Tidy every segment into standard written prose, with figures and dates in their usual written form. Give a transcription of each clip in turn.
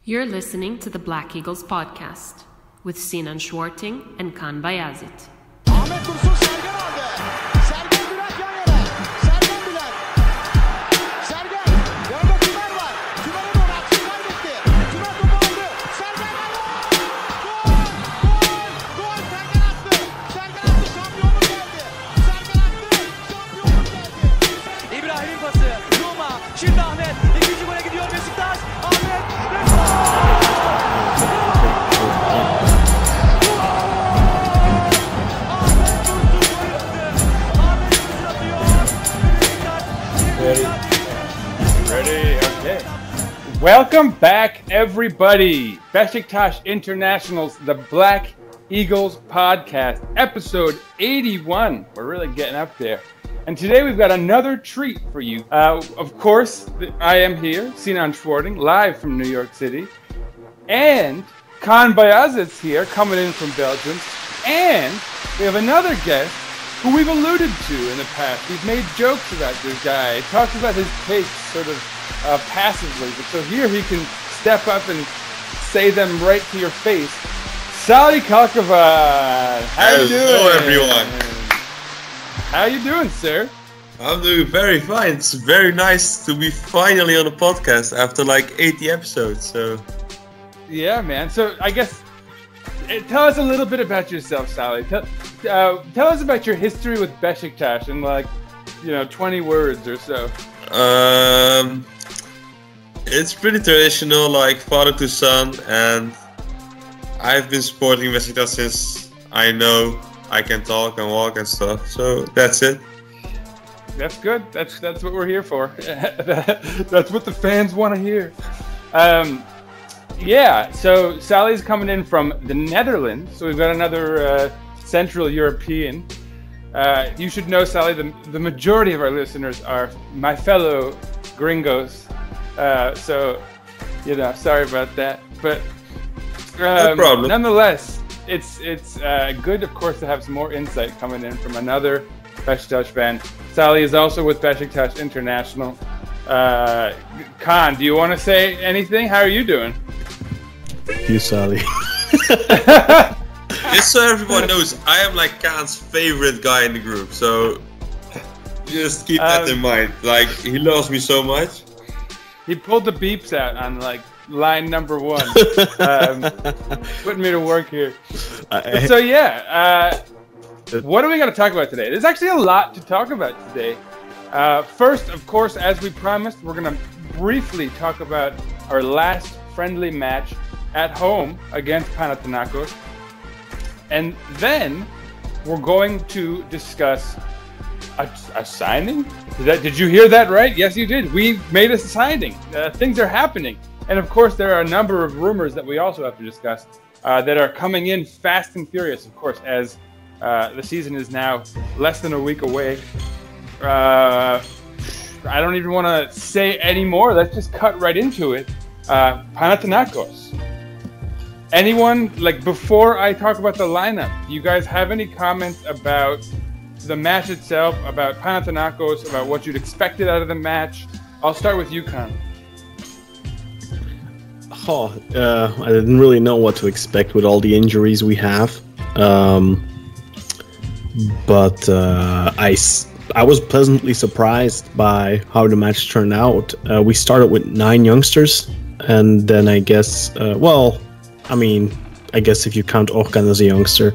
You're listening to the Black Eagles podcast with Sinan and Kaan Bayazit. Ahmet Dursun Sergen aldı. Sergen Bülent yan yana. Sergen Bülent. Sergen. Orada Tümer var. Tümer'e doğru aksın kaybetti. Tümer topu aldı. Sergen aldı. Gol. Sergen attı. Sergen attı. Şampiyonluk geldi. Sergen attı. Şampiyonluk geldi. İbrahim'in pası. Roma. Şimdi Ahmet. İkinci gole gidiyor Beşiktaş. Ahmet. Ready? Okay. Welcome back, everybody. Beşiktaş International's The Black Eagles podcast, episode 81. We're really getting up there. And today we've got another treat for you. Of course, I am here, Sinan Schwarting, live from New York City. And Kaan Bayazit's here, coming in from Belgium. And we have another guest who we've alluded to in the past. We've made jokes about this guy, talked about his takes sort of passively, but so here he can step up and say them right to your face. Salih, how you doing? Hello, everyone. How you doing, sir? I'm doing very fine. It's very nice to be finally on a podcast after like 80 episodes. So, yeah, man. So I guess tell us a little bit about yourself, Salih. Tell us about your history with Beşiktaş in 20 words or so. It's pretty traditional, like father to son, and I've been supporting Beşiktaş since I know I can talk and walk and stuff. So that's it. That's good. That's what we're here for. That's what the fans want to hear. Yeah, so Sally's coming in from the Netherlands, so we've got another Central European. You should know, Sally, the majority of our listeners are my fellow gringos, so, sorry about that. But no problem. Nonetheless, it's good, of course, to have some more insight coming in from another Beşiktaş fan. Sally is also with Beşiktaş International. Kaan, do you want to say anything? How are you doing? You, Salih. Just so everyone knows, I am like Kaan's favorite guy in the group, so just keep that in mind. Like, he loves me so much. He pulled the beeps out on line number 1, putting me to work here. So yeah, what are we going to talk about today? There's actually a lot to talk about today. First, of course, as we promised, we're going to briefly talk about our last friendly match at home against Panathinaikos. And then we're going to discuss a signing. Did you hear that right? Yes, you did. We made a signing. Things are happening. And of course, there are a number of rumors that we also have to discuss that are coming in fast and furious, of course, as the season is now less than a week away. I don't even want to say any more. Let's just cut right into it. Panathinaikos. Anyone, before I talk about the lineup, do you guys have any comments about the match itself, about Panathinaikos, about what you'd expected out of the match? I'll start with you, Kaan. I didn't really know what to expect with all the injuries we have. But I was pleasantly surprised by how the match turned out. We started with 9 youngsters, and then I guess, I guess if you count Volkan as a youngster,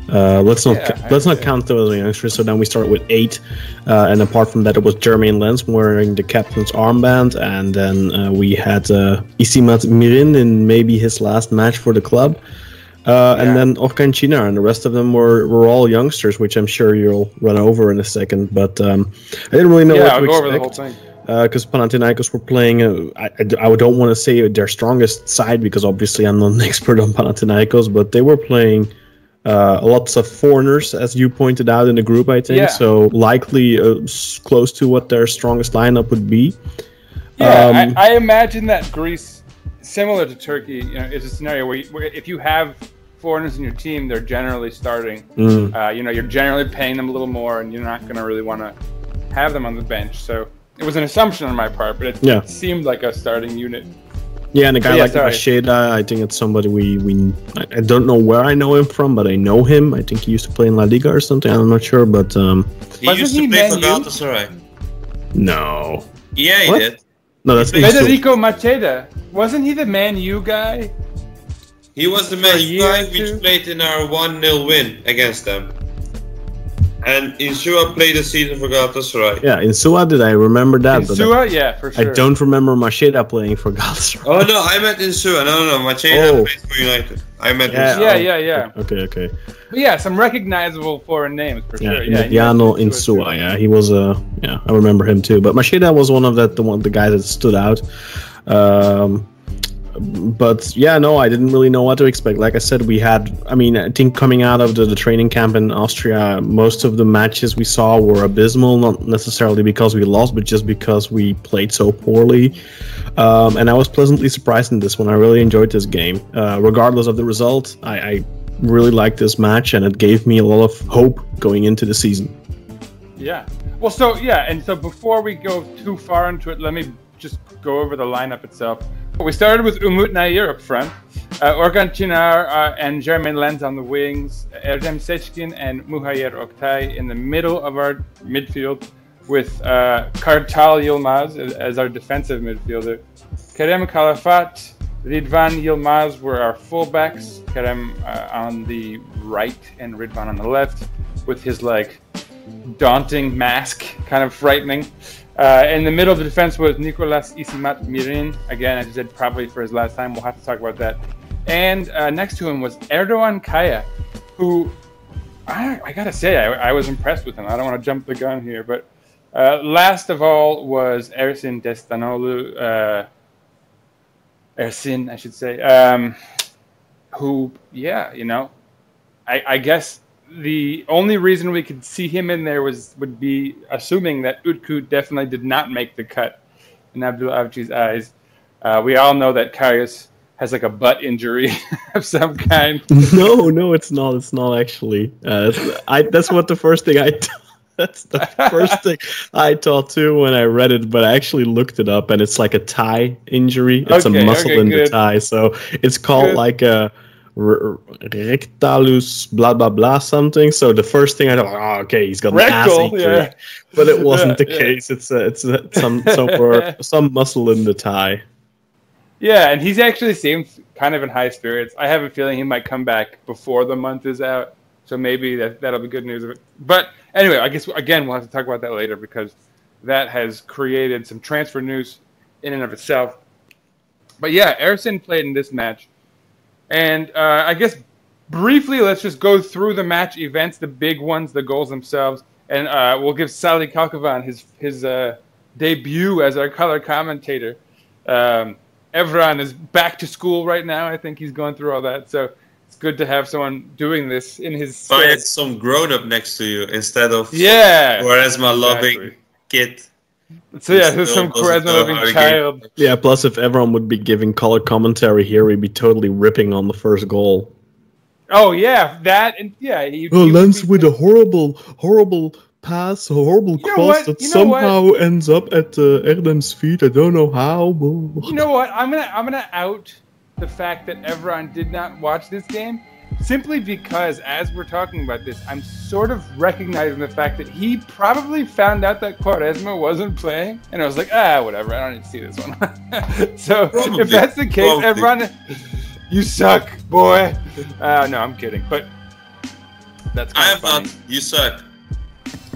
let's not count those as a youngster. So then we started with 8, and apart from that, it was Jermaine Lens wearing the captain's armband, and then we had Isimat Mirin in maybe his last match for the club, and then Volkan Chinar, and the rest of them were all youngsters, which I'm sure you'll run over in a second. But I didn't really know what to expect. The whole thing. Because Panathinaikos were playing, I don't want to say their strongest side, because obviously I'm not an expert on Panathinaikos, but they were playing lots of foreigners, as you pointed out in the group, I think. Yeah. So likely close to what their strongest lineup would be. Yeah, I imagine that Greece, similar to Turkey, is a scenario where if you have foreigners in your team, they're generally starting. You're generally paying them a little more, and you're not going to really want to have them on the bench. So it was an assumption on my part, but it seemed like a starting unit. Yeah, and a guy like Macheda, I think it's somebody I don't know where I know him from, but I know him. I think he used to play in La Liga or something. I'm not sure, but he used to play for Galatasaray. No. Yeah, he did. No, that's Federico Macheda. Wasn't he the Man U guy? He was the Man U guy which played in our 1-0 win against them. And Insua played a season for Galatasaray. Yeah, Insua did. I remember that. Insua, yeah, for sure. I don't remember Macheda playing for Galatasaray. Oh no, I meant Insua. No, Macheda played for United. I meant Insua. Yeah. Okay. But yeah, some recognizable foreign names for sure. Emiliano Insua. Yeah, he was I remember him too. But Macheda was one of the guys that stood out. But yeah, no, I didn't really know what to expect. Like I said, I think coming out of the training camp in Austria, most of the matches we saw were abysmal, not necessarily because we lost, but just because we played so poorly. And I was pleasantly surprised in this one. I really enjoyed this game. Regardless of the result, I really liked this match, and it gave me a lot of hope going into the season. Yeah. Well, so before we go too far into it, let me just go over the lineup itself. We started with Umut Nayir up front, Orkan Çınar and Jermaine Lens on the wings, Erdem Seçkin and Muhayyer Oktay in the middle of our midfield, with Kartal Yilmaz as our defensive midfielder. Kerem Kalafat, Ridvan Yilmaz were our fullbacks, Kerem on the right and Ridvan on the left, with his daunting mask, kind of frightening. In the middle of the defense was Nicolas Isimat Mirin. Again, as I said, probably for his last time. We'll have to talk about that. And next to him was Erdoğan Kaya, who I gotta say, I was impressed with him. I don't want to jump the gun here, but last of all was Ersin Destanoğlu, Ersin, I should say, who, I guess the only reason we could see him in there would be assuming that Utku definitely did not make the cut in Abdul Avci's eyes. We all know that Karius has a butt injury of some kind. No, it's not. It's not actually. That's what the first thing That's the first thing I thought too when I read it, but I actually looked it up, and it's like a thigh injury. It's a muscle in the thigh, so it's called a rectalus blah blah blah something. So the first thing I thought, okay, he's got an ass injury, but it wasn't the case. It's some muscle in the thigh. Yeah, and he's actually seems kind of in high spirits. I have a feeling he might come back before the month is out, so maybe that'll be good news of it. But anyway, I guess again we'll have to talk about that later, because that has created some transfer news in and of itself. But yeah, Ersin played in this match. And I guess briefly, let's just go through the match events, the big ones, the goals themselves, and we'll give Salih Kalkovan his debut as our color commentator. Evran is back to school right now. I think he's going through all that, so it's good to have someone doing this in his stead. Find some grown-up next to you instead of Quaresma loving kid. So yeah, there's some Quaresma-loving child. Yeah, plus if everyone would be giving color commentary here, we'd be totally ripping on the first goal. Oh yeah, that and yeah. Lens with a horrible pass, a horrible cross that somehow ends up at Erdem's feet. I don't know how. You know what? I'm gonna out the fact that Evran did not watch this game, simply because as we're talking about this, I'm sort of recognizing the fact that he probably found out that Quaresma wasn't playing, and I was like, whatever, I don't need to see this one. So probably, if that's the case, Evran, you suck, boy. No, I'm kidding, but that's kind of funny. You suck.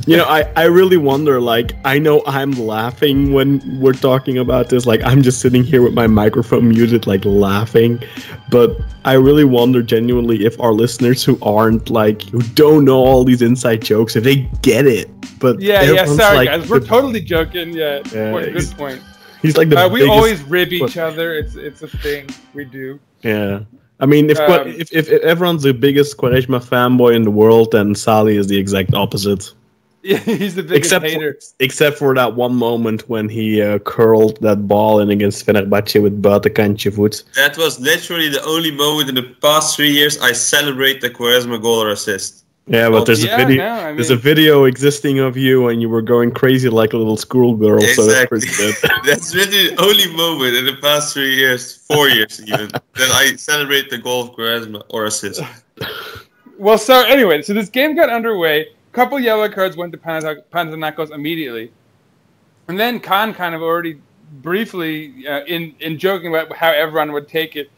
You know, I really wonder, I know I'm laughing when we're talking about this, I'm just sitting here with my microphone muted, laughing, but I really wonder genuinely if our listeners who aren't, who don't know all these inside jokes, if they get it. But sorry guys, we're totally joking, good point. He's the we always rib each other, it's a thing we do. Yeah. I mean, if everyone's the biggest Quaresma fanboy in the world, then Salih is the exact opposite. Yeah, he's the biggest hater. Except for that one moment when he curled that ball in against Fenerbahce with buitenkantje voet. That was literally the only moment in the past 3 years I celebrate the Quaresma goal or assist. Yeah, but there's a video. No, I mean, there's a video existing of you, and you were going crazy like a little schoolgirl. Exactly. So that's pretty good. That's really the only moment in the past 3 years, 4 years even, that I celebrate the goal of charisma or assist. Well, so anyway, so this game got underway. A couple yellow cards went to Panathinaikos immediately, and then Kaan kind of already briefly, in joking about how everyone would take it,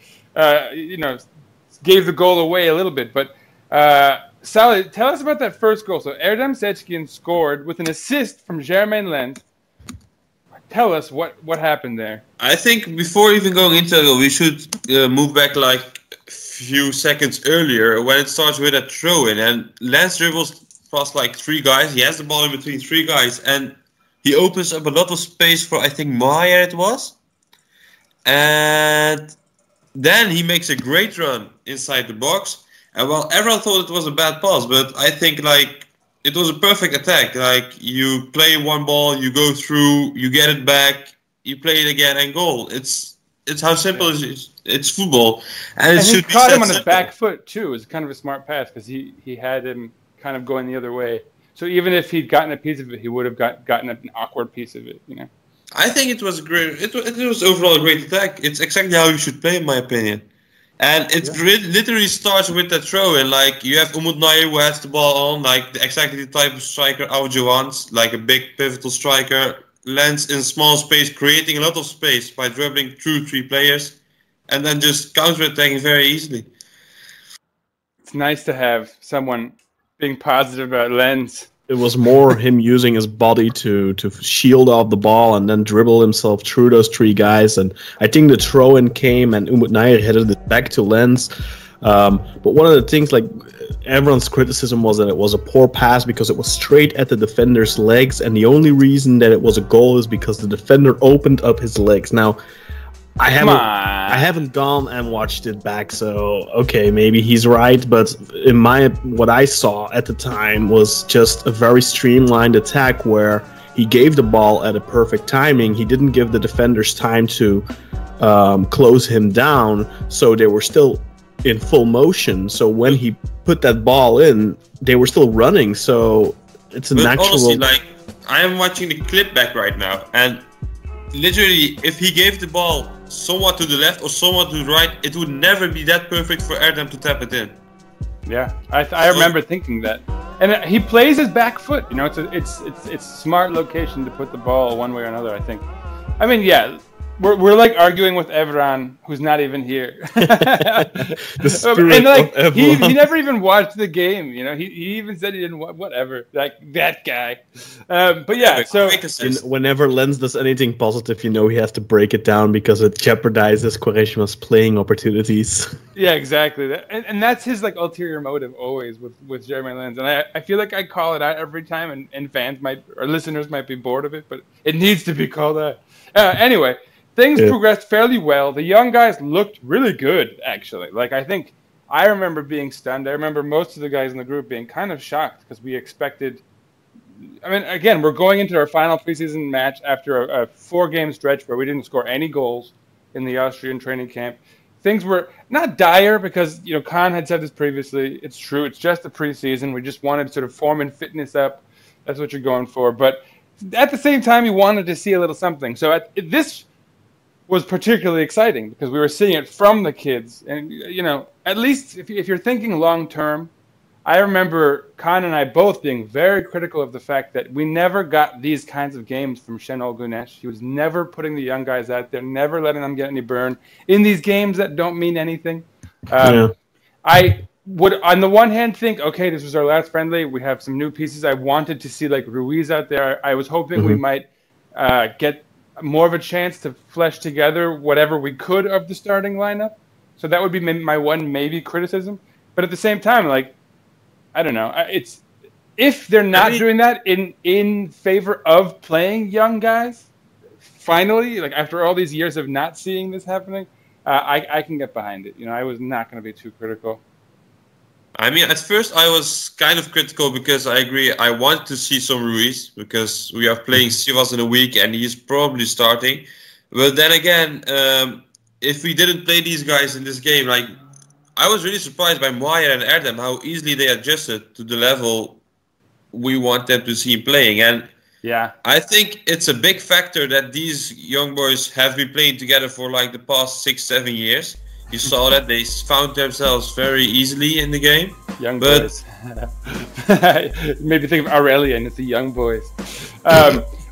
gave the goal away a little bit, but. Salih, tell us about that first goal. So Erdem Seçkin scored with an assist from Jermaine Lens. Tell us what happened there. I think before even going into it, we should move back like a few seconds earlier when it starts with a throw-in. And Lens dribbles past like 3 guys. He has the ball in between 3 guys. And he opens up a lot of space for, I think, Maya it was. And then he makes a great run inside the box. And well, everyone thought it was a bad pass, but I think like it was a perfect attack. Like you play one ball, you go through, you get it back, you play it again, and goal. It's how simple it is. It's football, and it should be caught him on simple. his back foot too. It's kind of a smart pass because he had him kind of going the other way. So even if he'd gotten a piece of it, he would have gotten an awkward piece of it. I think it was great. It was overall a great attack. It's exactly how you should play, in my opinion. And it literally starts with the throw in. Like you have Umut Nair who has the ball on, like exactly the type of striker Aujo wants, like a big pivotal striker. Lands in small space, creating a lot of space by dribbling through 3 players, and then just counter-attacking very easily. It's nice to have someone being positive about Lens. It was more him using his body to shield off the ball and then dribble himself through those 3 guys. And I think the throw-in came and Umut Nair headed it back to Lens. But one of the things, like everyone's criticism was that it was a poor pass because it was straight at the defender's legs. And the only reason that it was a goal is because the defender opened up his legs. Now, I haven't gone and watched it back, so okay, maybe he's right, but what I saw at the time was just a very streamlined attack where he gave the ball at a perfect timing. He didn't give the defenders time to close him down, so they were still in full motion. So when he put that ball in, they were still running. So it's a natural. Honestly, like I am watching the clip back right now, and literally, if he gave the ball somewhat to the left or somewhat to the right, it would never be that perfect for Erdem to tap it in. Yeah, I remember thinking that. And he plays his back foot. It's smart location to put the ball one way or another, I think. I mean, yeah, we're like arguing with Evran, who's not even here. And like he never even watched the game. He even said he didn't. Whatever, like that guy. But yeah, so whenever Lens does anything positive, he has to break it down because it jeopardizes Quaresma's playing opportunities. Yeah, exactly. And that's his like ulterior motive always with Jermaine Lens. And I feel like I call it out every time, and fans or listeners might be bored of it, but it needs to be called out. Anyway. Things progressed fairly well. The young guys looked really good, actually. Like, I remember being stunned. I remember most of the guys in the group being kind of shocked because we expected... I mean, again, we're going into our final preseason match after a 4-game stretch where we didn't score any goals in the Austrian training camp. Things were not dire because, Kaan had said this previously. It's true. It's just the preseason. We just wanted sort of form and fitness up. That's what you're going for. But at the same time, you wanted to see a little something. So this was particularly exciting because we were seeing it from the kids. And, at least if you're thinking long term, I remember Kaan and I both being very critical of the fact that we never got these kinds of games from Şenol Güneş. He was never putting the young guys out there, never letting them get any burn in these games that don't mean anything. I would, on the one hand, think, okay, this was our last friendly. We have some new pieces. I wanted to see like Ruiz out there. I was hoping we might get more of a chance to flesh together whatever we could of the starting lineup. So that would be my one maybe criticism. But at the same time, like, I don't know. It's if they're not doing that in favor of playing young guys, finally, like after all these years of not seeing this happening, I can get behind it. I was not going to be too critical. I mean, at first I was kind of critical because I agree. I want to see some Ruiz because we are playing Sivas in a week and he's probably starting. But then again, if we didn't play these guys in this game, like I was really surprised by Muayyer and Erdem, how easily they adjusted to the level we want them to see playing. And yeah, I think it's a big factor that these young boys have been playing together for like the past 6-7 years. You saw that they found themselves very easily in the game. Young boys. Maybe think of Aurelian. It's the young boys.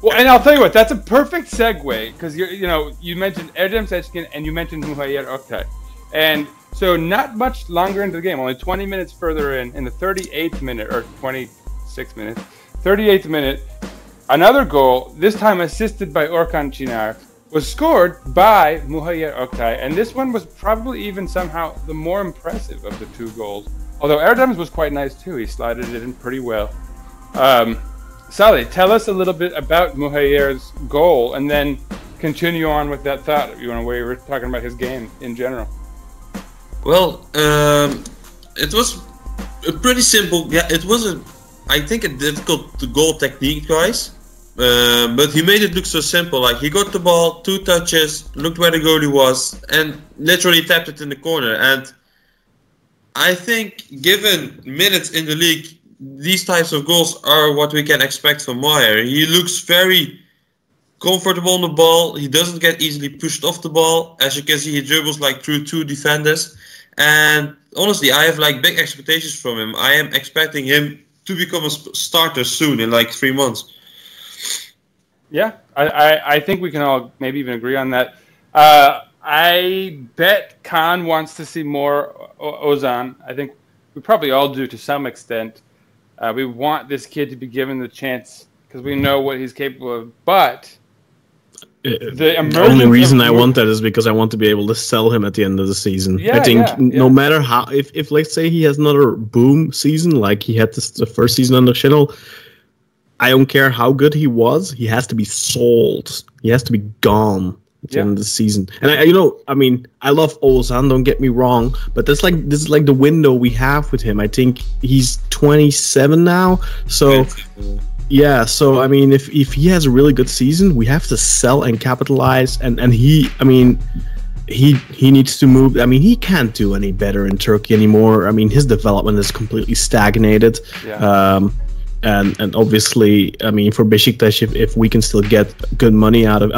Well, and I'll tell you what, that's a perfect segue because you mentioned Erdem Seçkin and you mentioned Muayyer Oktay, and so not much longer into the game, only 20 minutes further in the 38th minute or 26 minutes, 38th minute, another goal, this time assisted by Orkan Çınar, was scored by Muayyer Oktay, and this one was probably even somehow the more impressive of the two goals. Although Erdem's was quite nice too, he slided it in pretty well. Salih, tell us a little bit about Muayyer's goal, and then continue on with that thought. Where you were talking about his game in general. Well, it was a pretty simple. Yeah, it was I think a difficult goal technique-wise, but he made it look so simple. Like he got the ball, 2 touches, looked where the goalie was, and literally tapped it in the corner. And I think, given minutes in the league, these types of goals are what we can expect from Muayyer. He looks very comfortable on the ball. He doesn't get easily pushed off the ball. As you can see, he dribbles like through 2 defenders. And honestly, I have like big expectations from him. I am expecting him to become a starter soon, in like 3 months. Yeah, I think we can all maybe even agree on that. I bet Kaan wants to see more Ozan. I think we probably all do to some extent. We want this kid to be given the chance because we know what he's capable of. But the only reason I want that is because I want to be able to sell him at the end of the season. Yeah, I think no matter how, if let's say he has another boom season like he had the first season under Schindel, I don't care how good he was. He has to be sold. He has to be gone at the end of the season. And I love Ozan, don't get me wrong, but this is like the window we have with him. I think he's 27 now, so yeah. So I mean, if he has a really good season, we have to sell and capitalize. And he needs to move. I mean, he can't do any better in Turkey anymore. I mean, his development is completely stagnated. Yeah. And obviously, I mean, for Beşiktaş, if we can still get good money out of,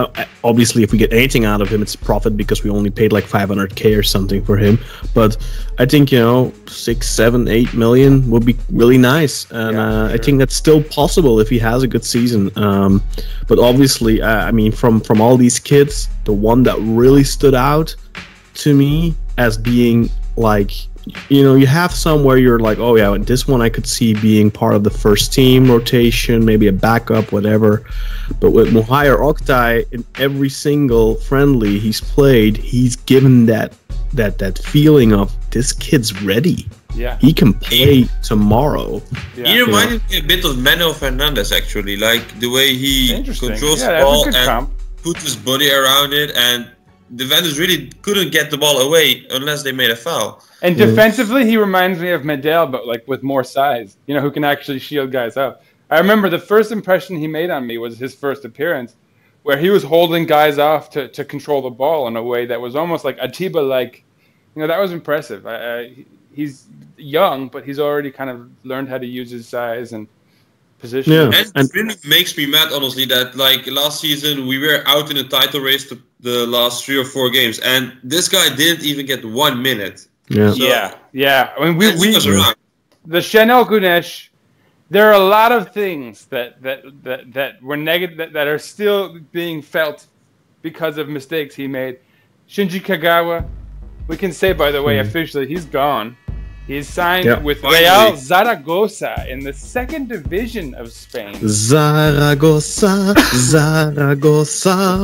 obviously, if we get anything out of him, it's profit because we only paid like 500K or something for him. But I think 6, 7, 8 million would be really nice, and I think that's still possible if he has a good season. But obviously, I mean, from all these kids, the one that really stood out to me as being like, you have some where you're like, oh yeah, this one I could see being part of the first team rotation, maybe a backup, whatever. But with Muayyer Oktay, in every single friendly he's played, he's given that feeling of this kid's ready. Yeah, he can play tomorrow. Yeah. He reminded me a bit of Manuel Fernandes, actually, like the way he controls the ball and puts his body around it, and defenders really couldn't get the ball away unless they made a foul. And defensively, he reminds me of Medel, but like with more size, who can actually shield guys up. I remember the first impression he made on me was his first appearance, where he was holding guys off to control the ball in a way that was almost like Atiba-like. That was impressive. He's young, but he's already kind of learned how to use his size and position. Yeah. And it really makes me mad, honestly, that like last season we were out in the title race the last 3 or 4 games, and this guy didn't even get 1 minute. Yeah. So, yeah. I mean, we the Şenol Güneş. There are a lot of things that were negative that are still being felt because of mistakes he made. Shinji Kagawa, we can say, by the way, officially he's gone. He's signed with Real Zaragoza in the 2nd division of Spain. Zaragoza.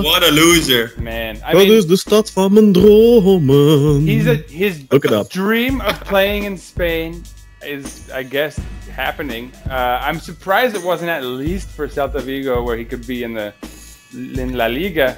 What a loser. Man. Dat is de stad van mijn dromen. His dream of playing in Spain is, I guess, happening. I'm surprised it wasn't at least for Celta Vigo, where he could be in La Liga.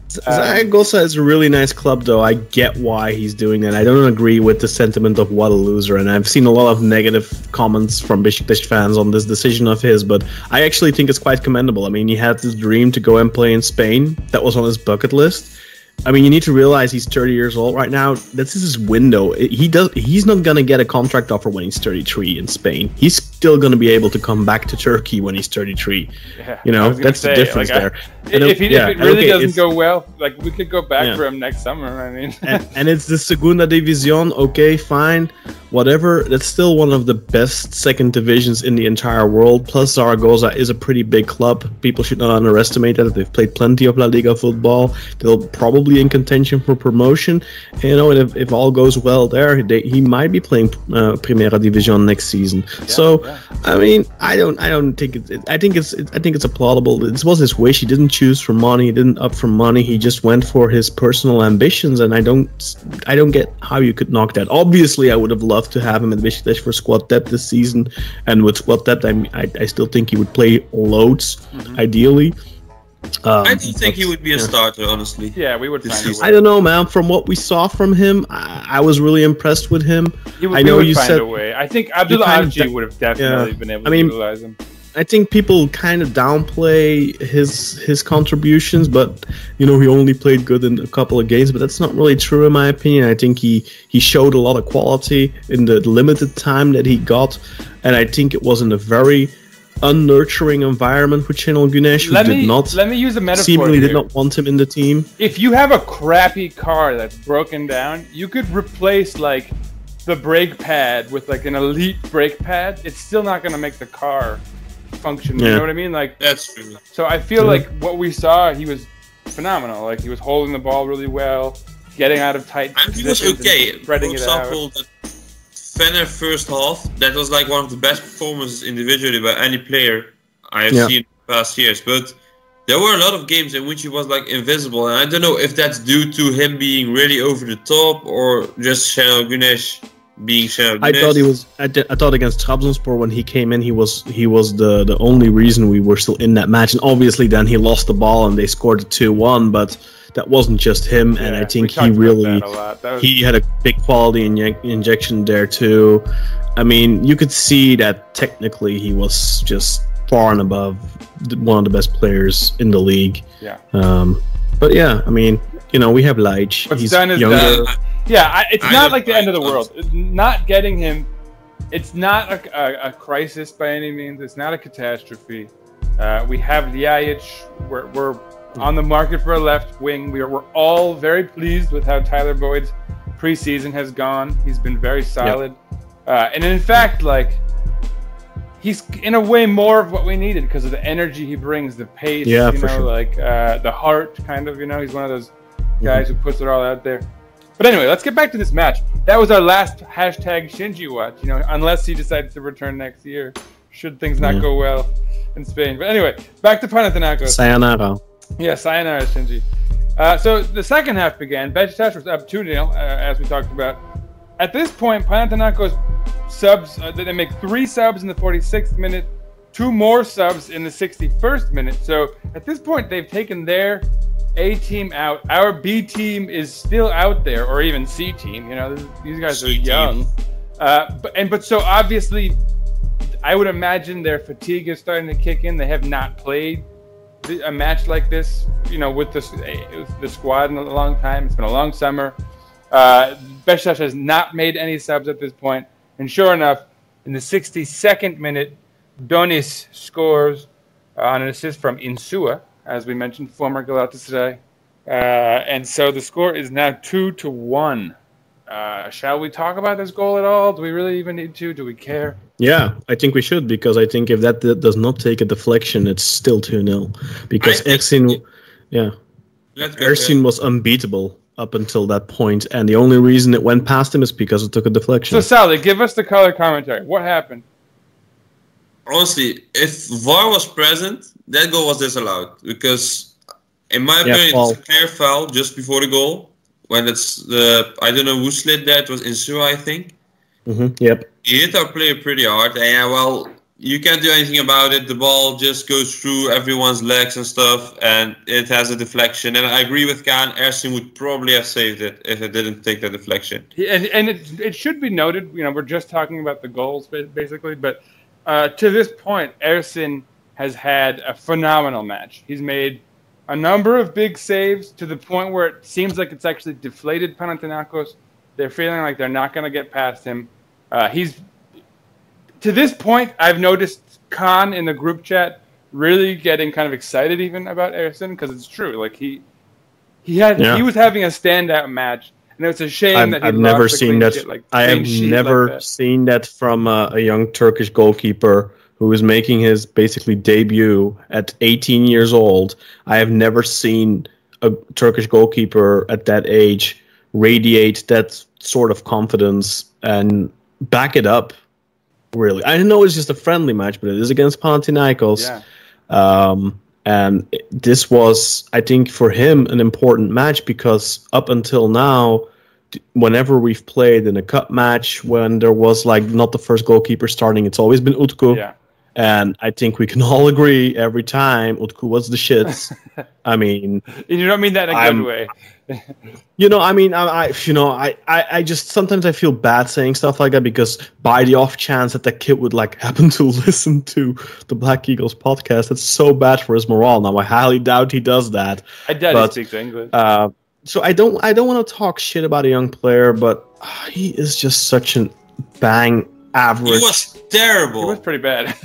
Zaragoza is a really nice club, though. I get why he's doing that. I don't agree with the sentiment of what a loser, and I've seen a lot of negative comments from Beşiktaş fans on this decision of his, but I actually think it's quite commendable. I mean, he had this dream to go and play in Spain. That was on his bucket list, I mean, you need to realize he's 30 years old right now. This is his window. He's not gonna get a contract offer when he's 33 in Spain. He's still gonna be able to come back to Turkey when he's 33. Yeah, you know, that's the difference there. If it really doesn't go well, like we could go back for him next summer. I mean, and it's the Segunda División. Okay, fine, whatever. That's still one of the best second divisions in the entire world. Plus, Zaragoza is a pretty big club. People should not underestimate that. They've played plenty of La Liga football. They'll probably in contention for promotion. You know, and if all goes well there, he might be playing Primera División next season. I mean, I don't think I think it's applaudable. This was his wish. He didn't choose for money. He didn't up for money. He just went for his personal ambitions, and I don't get how you could knock that. Obviously, I would have loved to have him at Beşiktaş for squad depth this season, and with squad depth, I still think he would play loads, ideally. I do think he would be a starter, honestly. Yeah, we would find a way. I don't know, man. From what we saw from him, I was really impressed with him. I know you find a way. I think Abdul Avci would have definitely been able to utilize him. I think people kind of downplay his contributions, but you know, he only played good in a couple of games, but that's not really true in my opinion. I think he showed a lot of quality in the limited time that he got, and I think it was in a very unnurturing environment with Şenol Güneş, who let me use a metaphor seemingly here. did not want him in the team. If you have a crappy car that's broken down, you could replace like the brake pad with like an elite brake pad. It's still not going to make the car function. You know what I mean? Like, that's true. So I feel like what we saw, he was phenomenal. Like, he was holding the ball really well, getting out of tight positions, he was okay. spreading For it out. example, the Fener first half, that was like one of the best performances individually by any player I have seen in the past years. But there were a lot of games in which he was like invisible, and I don't know if that's due to him being really over the top or just Şenol Güneş being Şenol Güneş. I thought against Trabzonspor when he came in, he was the only reason we were still in that match. And obviously then he lost the ball and they scored 2-1, but that wasn't just him, and I think he had a big quality injection there too. I mean, you could see that technically he was just far and above one of the best players in the league. Yeah. But yeah, I mean, you know, we have Laic. What's He's done is younger. it's not like the end of the world. Not getting him, it's not a crisis by any means. It's not a catastrophe. We have Ljajic. We're on the market for a left wing. We're all very pleased with how Tyler Boyd's preseason has gone. He's been very solid. And in fact, like, he's in a way more of what we needed because of the energy he brings, the pace, the heart, kind of, you know. He's one of those guys who puts it all out there. But anyway, let's get back to this match. That was our last hashtag Shinji watch, you know, unless he decides to return next year, should things not go well in Spain. But anyway, back to Panathinaikos. Sayonara. Yeah, sayonara, Shinji. So the second half began. Beşiktaş was up 2-0, as we talked about. At this point, Panathinaikos subs, they make 3 subs in the 46th minute, 2 more subs in the 61st minute. So at this point, they've taken their A team out. Our B team is still out there, or even C team. You know, these guys are young. But so obviously, I would imagine their fatigue is starting to kick in. They have not played a match like this, you know, with the squad in a long time. It's been a long summer. Beşiktaş has not made any subs at this point. And sure enough, in the 62nd minute, Donis scores on an assist from Insua, as we mentioned, former Galatasaray. And so the score is now 2-1. Shall we talk about this goal at all? Do we really even need to? Do we care? Yeah, I think we should, because I think if that does not take a deflection, it's still 2-0. Because Ersin was unbeatable up until that point, and the only reason it went past him is because it took a deflection. So, Salih, give us the color commentary. What happened? Honestly, if VAR was present, that goal was disallowed. Because, in my opinion, it's a clear foul just before the goal. When it's I don't know who slid that. It was Insua, I think. Yep. He hit our player pretty hard. And you can't do anything about it. The ball just goes through everyone's legs and stuff, and it has a deflection. And I agree with Kaan. Ersin would probably have saved it if it didn't take the deflection. And it should be noted, you know, we're just talking about the goals, basically, but to this point, Ersin has had a phenomenal match. He's made a number of big saves to the point where it seems like it's actually deflated Panathinaikos. They're feeling like they're not going to get past him. He's to this point, I've noticed Kaan in the group chat really getting kind of excited even about Ersin because it's true. Like he was having a standout match, and it's a shame that I've never seen that. I have never seen that from a young Turkish goalkeeper who is making his basically debut at 18 years old. I have never seen a Turkish goalkeeper at that age radiate that sort of confidence and back it up. Really, I know it's just a friendly match, but it is against Panathinaikos. Yeah. And this was, I think, for him an important match because up until now, whenever we've played in a cup match, when there was like not the first goalkeeper starting, it's always been Utku. Yeah. And I think we can all agree every time Utku was the shits. I mean, you don't mean that in a good way. I just sometimes I feel bad saying stuff like that because by the off chance that the kid would like happen to listen to the Black Eagles podcast, it's so bad for his morale. Now I highly doubt he does that. I doubt he speaks English. So I don't want to talk shit about a young player, but he is just such an bang average. He was terrible. He was pretty bad.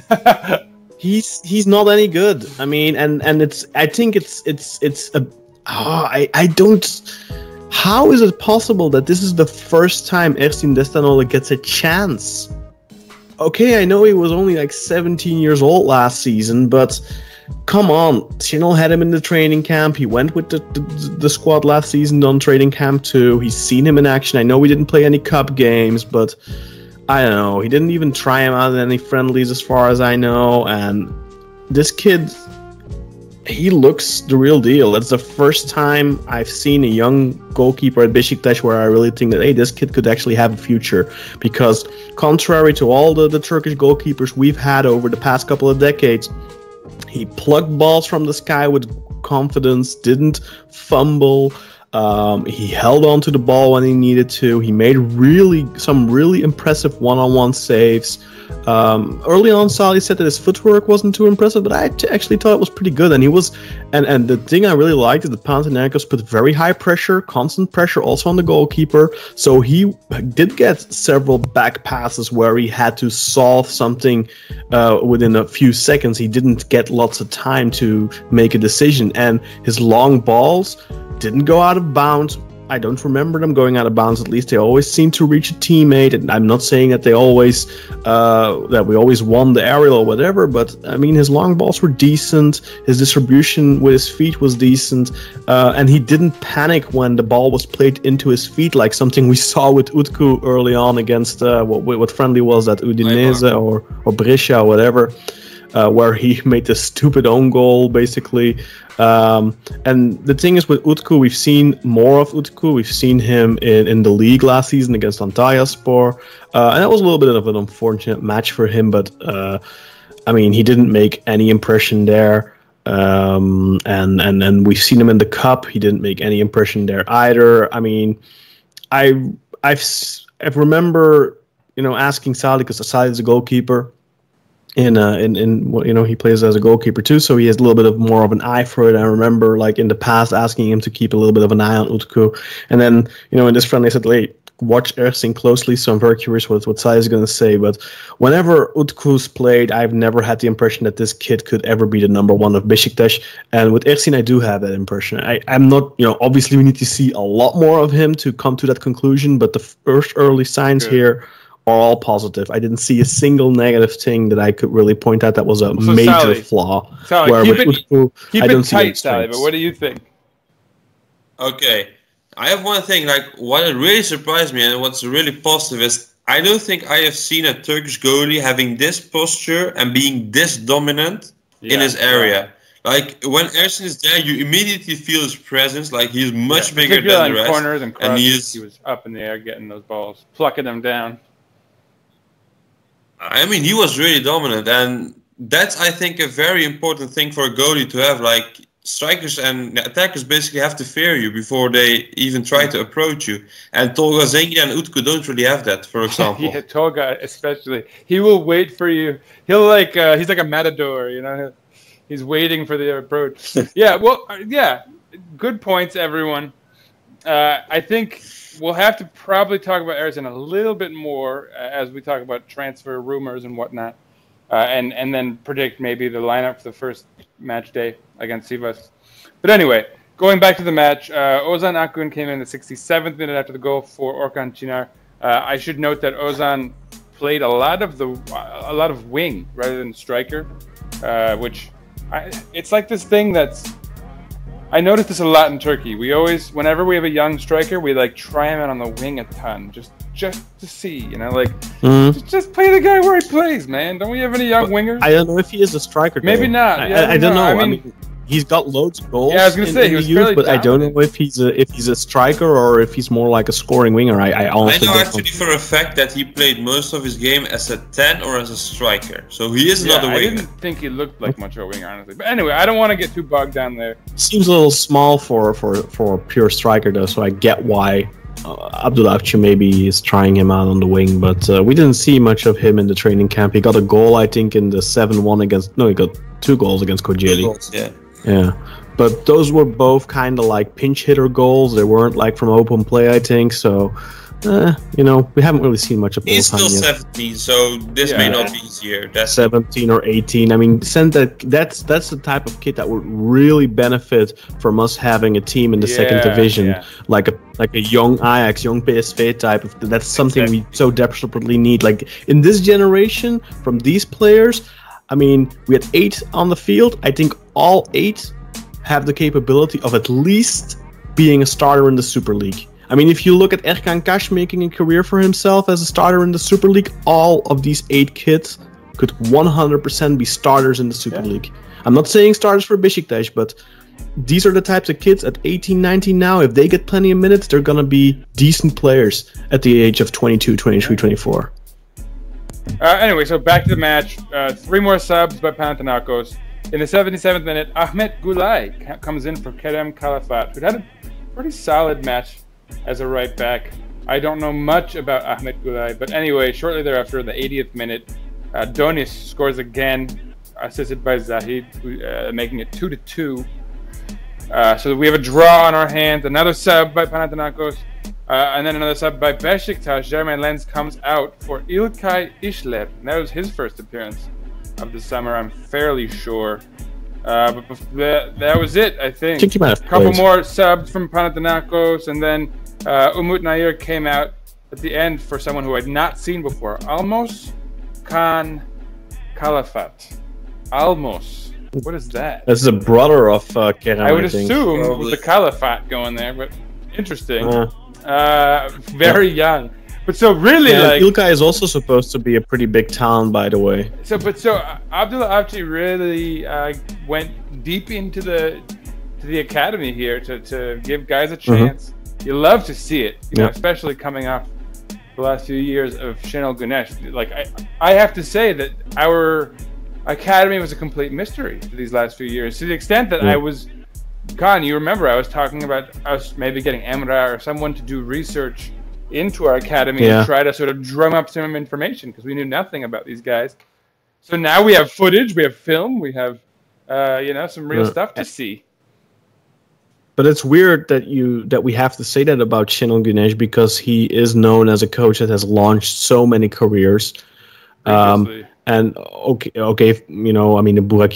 He's not any good. I mean, and it's I think it's a. I don't. How is it possible that this is the first time Ersin Destanoğlu gets a chance? Okay, I know he was only like 17 years old last season, but come on, Sinan had him in the training camp. He went with the squad last season on training camp too. He's seen him in action. I know we didn't play any cup games, but I don't know. He didn't even try him out in any friendlies, as far as I know. And this kid, he looks the real deal. That's the first time I've seen a young goalkeeper at Beşiktaş where I really think that, hey, this kid could actually have a future. Because contrary to all the Turkish goalkeepers we've had over the past couple of decades, he plucked balls from the sky with confidence, didn't fumble. He held on to the ball when he needed to. He made some really impressive one-on-one saves. Early on, Salih said that his footwork wasn't too impressive, but I actually thought it was pretty good. And he was, and the thing I really liked is that Panathinaikos put very high pressure, constant pressure, also on the goalkeeper. So he did get several back passes where he had to solve something within a few seconds. He didn't get lots of time to make a decision, and his long balls didn't go out of bounds. I don't remember them going out of bounds. At least they always seem to reach a teammate. And I'm not saying that they always that we always won the aerial or whatever, but I mean his long balls were decent. His distribution with his feet was decent, and he didn't panic when the ball was played into his feet, like something we saw with Utku early on against what friendly was that, Udinese or Brescia or whatever. Where he made the stupid own goal, basically. And the thing is, with Utku, we've seen more of Utku. We've seen him in the league last season against Antalyaspor. And that was a little bit of an unfortunate match for him, but I mean, he didn't make any impression there. And we've seen him in the cup. He didn't make any impression there either. I mean, I remember, asking Salih, because Salih is a goalkeeper. In he plays as a goalkeeper too, so he has a little bit of more of an eye for it. I remember, like in the past, asking him to keep a little bit of an eye on Utku, and then in this friendly I said, "Hey, watch Ersin closely." So I'm very curious what Sai is going to say. But whenever Utku's played, I've never had the impression that this kid could ever be the number one of Beşiktaş. And with Ersin, I do have that impression. I'm not, obviously we need to see a lot more of him to come to that conclusion. But the first early signs here are all positive. I didn't see a single negative thing that I could really point out that was a major flaw. Sally, keep it tight, Sally, but what do you think? Okay. I have one thing, what really surprised me and what's really positive is I don't think I have seen a Turkish goalie having this posture and being this dominant in his area. Like, when Ersin is there, you immediately feel his presence. Like, he's much bigger than the rest. Corners and he was up in the air getting those balls, plucking them down. I mean, he was really dominant, and that's, I think, a very important thing for a goalie to have. Like, strikers and attackers basically have to fear you before they even try to approach you. And Tolga Zengin and Utku don't really have that, for example. Yeah, Tolga especially. He will wait for you. He'll he's like a matador, He's waiting for the approach. Yeah, well, yeah, good points, everyone. I think we'll have to probably talk about Ersin a little bit more as we talk about transfer rumors and whatnot, and then predict maybe the lineup for the first match day against Sivas. But anyway, going back to the match, Ozan Akgün came in the 67th minute after the goal for Orkan Çınar. I should note that Ozan played a lot of wing rather than striker, which it's like this thing that's. I noticed this a lot in Turkey. We always, whenever we have a young striker, we like try him out on the wing a ton, just to see, just play the guy where he plays, man. Don't we have any young wingers? I don't know if he is a striker. Maybe not. Yeah, I don't know. I mean, he's got loads of goals. Yeah, I was gonna say he was youth, but I don't know if he's a striker or if he's more like a scoring winger. I honestly know actually for a fact that he played most of his game as a 10 or as a striker, so he is not a winger. I didn't think he looked like much of a winger, honestly. But anyway, I don't want to get too bogged down there. Seems a little small for a pure striker though, so I get why Abdullah Avcı maybe is trying him out on the wing, but we didn't see much of him in the training camp. He got a goal, I think, in the 7-1 against. No, he got 2 goals against Kocaeli. Yeah. But those were both kind of like pinch hitter goals. They weren't like from open play, I think. So, we haven't really seen much of He's still yet. 17, so this may not be his year. That's 17 or 18. I mean, that's the type of kid that would really benefit from us having a team in the second division, like a young Ajax, young PSV type of. That's something we so desperately need. Like in this generation, from these players, I mean, we had 8 on the field. I think all 8 have the capability of at least being a starter in the Super League. I mean, if you look at Erkan Kaş making a career for himself as a starter in the Super League, all of these 8 kids could 100% be starters in the Super League. I'm not saying starters for Beşiktaş, but these are the types of kids at 18, 19 now. If they get plenty of minutes, they're going to be decent players at the age of 22, 23, 24. Anyway, so back to the match. 3 more subs by Panathinaikos. In the 77th minute, Ahmet Gulay comes in for Kerem Kalafat, who had a pretty solid match as a right back. I don't know much about Ahmet Gulay, but anyway, shortly thereafter, the 80th minute, Donis scores again, assisted by Zahid, making it 2-2. So we have a draw on our hands. Another sub by Panathinaikos, and then another sub by Beşiktaş. Jermaine Lens comes out for İlkay İşler. That was his first appearance of the summer, I'm fairly sure. But that was it, I think. He might have a couple played. more subs from Panathinaikos, and then Umut Nayir came out at the end for someone who I'd not seen before. Almos Khan Kalafat. Almos. What is that? This is a brother of Kerem, I would think. assume with the Kalafat going there, but interesting. Very young. But so really, Ilkay is also supposed to be a pretty big talent, by the way. So Abdullah Avcı really went deep into the academy here to give guys a chance. You love to see it, especially coming off the last few years of Şenol Güneş. Like I have to say that our academy was a complete mystery for these last few years, to the extent that I was. Kaan, you remember I was talking about us maybe getting Emrah or someone to do research into our academy and try to sort of drum up some information because we knew nothing about these guys. So now we have footage, we have film, we have some real stuff to see. But it's weird that we have to say that about Şenol Güneş because he is known as a coach that has launched so many careers. And Burak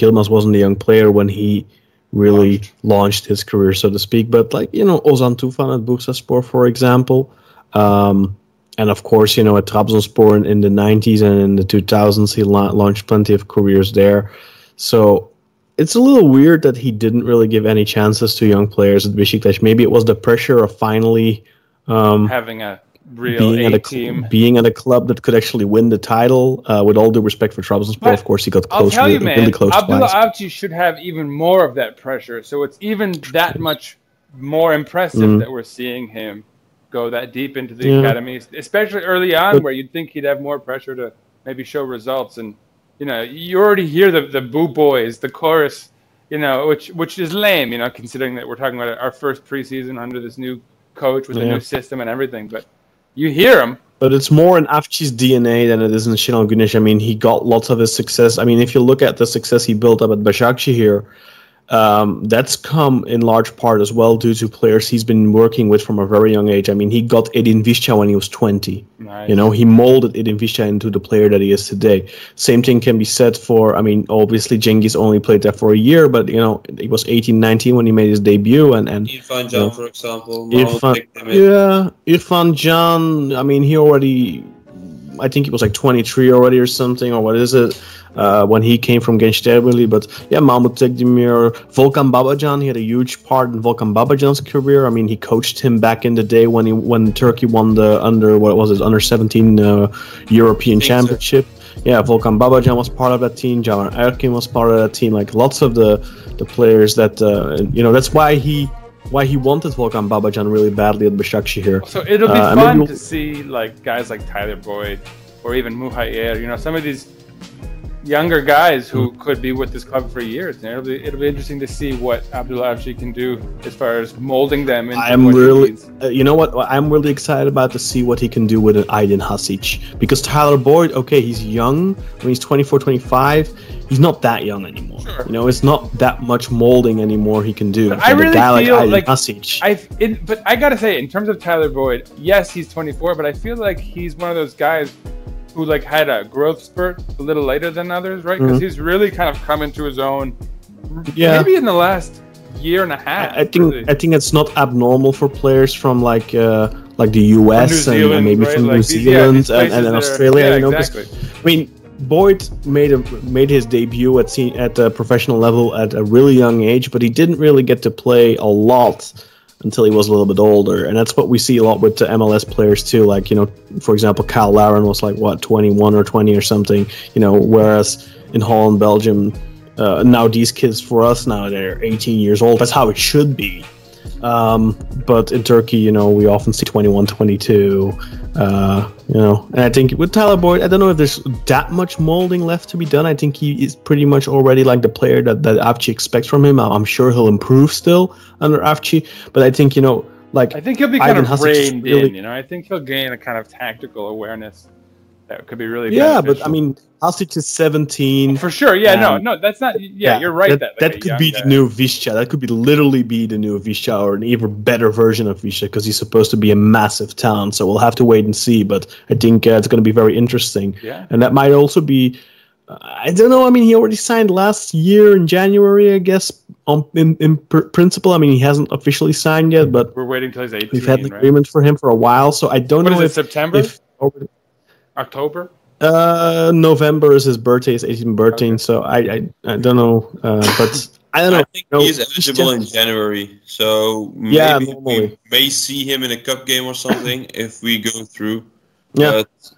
Yilmaz wasn't a young player when he really launched his career, so to speak. But Ozan Tufan at Bursaspor, for example. And of course, at Trabzonspor in the 90s and in the 2000s, he launched plenty of careers there. So it's a little weird that he didn't really give any chances to young players at Beşiktaş. Maybe it was the pressure of finally having a real team. Being at a club that could actually win the title. With all due respect for Trabzonspor, of course, he got close. I'll tell you, man, really close. Abdullah Avcı should have even more of that pressure. So it's even that much more impressive that we're seeing him go that deep into the academy, especially early on, where you'd think he'd have more pressure to maybe show results. And you already hear the boo boys, the chorus, which is lame, considering that we're talking about our first preseason under this new coach with a new system and everything. But you hear them, But it's more in Avcii's DNA than it is in Şenol Güneş. I mean, he got lots of his success. I mean, if you look at the success he built up at Beşiktaş here, that's come in large part as well due to players he's been working with from a very young age. I mean, he got Edin Visca when he was 20. Nice. You know, he molded Edin Visca into the player that he is today. Same thing can be said for, I mean, obviously Cengiz only played there for a year, but, you know, he was 18, 19 when he made his debut. And Irfan Can, for example. Irfan Can, I mean, he already, I think he was like 23 already or something, or what is it? When he came from Gençlerbirliği, but yeah, Mahmut Tekdemir, Volkan Babacan, he had a huge part in Volkan Babacan's career. I mean, he coached him back in the day when Turkey won the under 17 European Championship. Yeah, Volkan Babacan was part of that team. Caner Erkin was part of that team. Like lots of the players that you know, that's why he wanted Volkan Babacan really badly at Beşiktaş here. So it'll be fun to see like guys like Tyler Boyd or even Muhayyer, you know, some of these younger guys who could be with this club for years. And it'll be interesting to see what Abdullah Avci can do as far as molding them into I'm really, you know what? I'm really excited about to see what he can do with an Aydin Hasic. Because Tyler Boyd, okay, he's young. When he's 24, 25, he's not that young anymore. Sure. You know, it's not that much molding anymore he can do. But I really feel like Hasic. but I gotta say, in terms of Tyler Boyd, yes, he's 24, but I feel like he's one of those guys who like had a growth spurt a little later than others, right? Because he's really kind of come into his own. Yeah. Maybe in the last year and a half. I think it's not abnormal for players from like the US and maybe right? from like New Zealand and Australia. Yeah, you know, exactly. I mean, Boyd made his debut at the professional level at a really young age, but he didn't really get to play a lot until he was a little bit older, and that's what we see a lot with the MLS players too. Like, you know, for example, Kyle Larin was like 21 or 20 or something. You know, whereas in Holland, Belgium, now these kids for us now they're 18 years old. That's how it should be. But in Turkey, you know, we often see 21, 22. You know, and I think with Tyler Boyd, I don't know if there's that much molding left to be done. I think he is pretty much already like the player that Avci expects from him. I'm sure he'll improve still under Avci, but I think, you know, like I think he'll be kind of reined in. You know, I think he'll gain a kind of tactical awareness that could be really beneficial. But I mean, Hasic is 17. For sure, yeah, no, that's not. Yeah, you're right. That could be the new Visca. That could literally be the new Visca, or an even better version of Visca, because he's supposed to be a massive talent. So we'll have to wait and see. But I think it's going to be very interesting. Yeah. And that might also be. I don't know. I mean, he already signed last year in January, I guess. In principle, I mean, he hasn't officially signed yet, but we're waiting till he's 18. We've had an agreement for him for a while, so I don't know if September, October. November is his birthday, his 18th birthday, okay. So I don't know, but I don't know. I think he's eligible in January, so maybe we may see him in a cup game or something if we go through. Yeah. But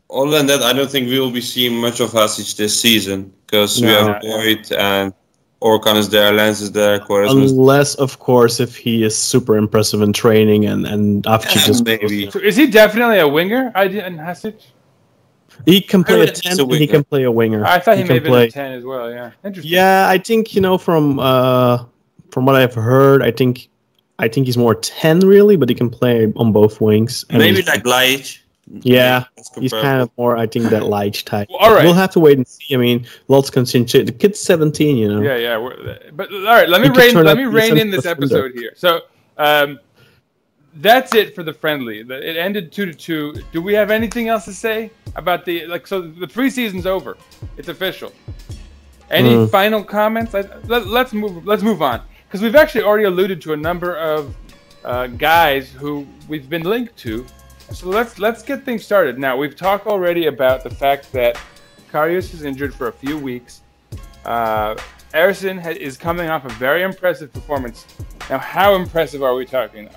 other than that, I don't think we will be seeing much of Hasic this season, because we have Boyd and Orkan is there, Lens is there, Quaresma. Unless, of course, if he is super impressive in training and Avci just maybe. So is he definitely a winger? And Hasic? He can play a 10 and he can play a winger. I thought he may have been a 10 as well, yeah. Interesting. Yeah, I think, you know, from what I've heard, I think he's more 10 really, but he can play on both wings. And maybe like Laic. Yeah, he's kind of more, I think, that Laic type. Well, all right. We'll have to wait and see. I mean, lots can change. The kid's 17, you know. Yeah. But all right, let me rein in this episode here. So that's it for the friendly. It ended 2-2. Do we have anything else to say about the So the preseason's over. It's official. Any final comments? Let's move on, because we've actually already alluded to a number of guys who we've been linked to. So let's get things started. Now, we've talked already about the fact that Karius is injured for a few weeks. Ersin is coming off a very impressive performance. Now, how impressive are we talking?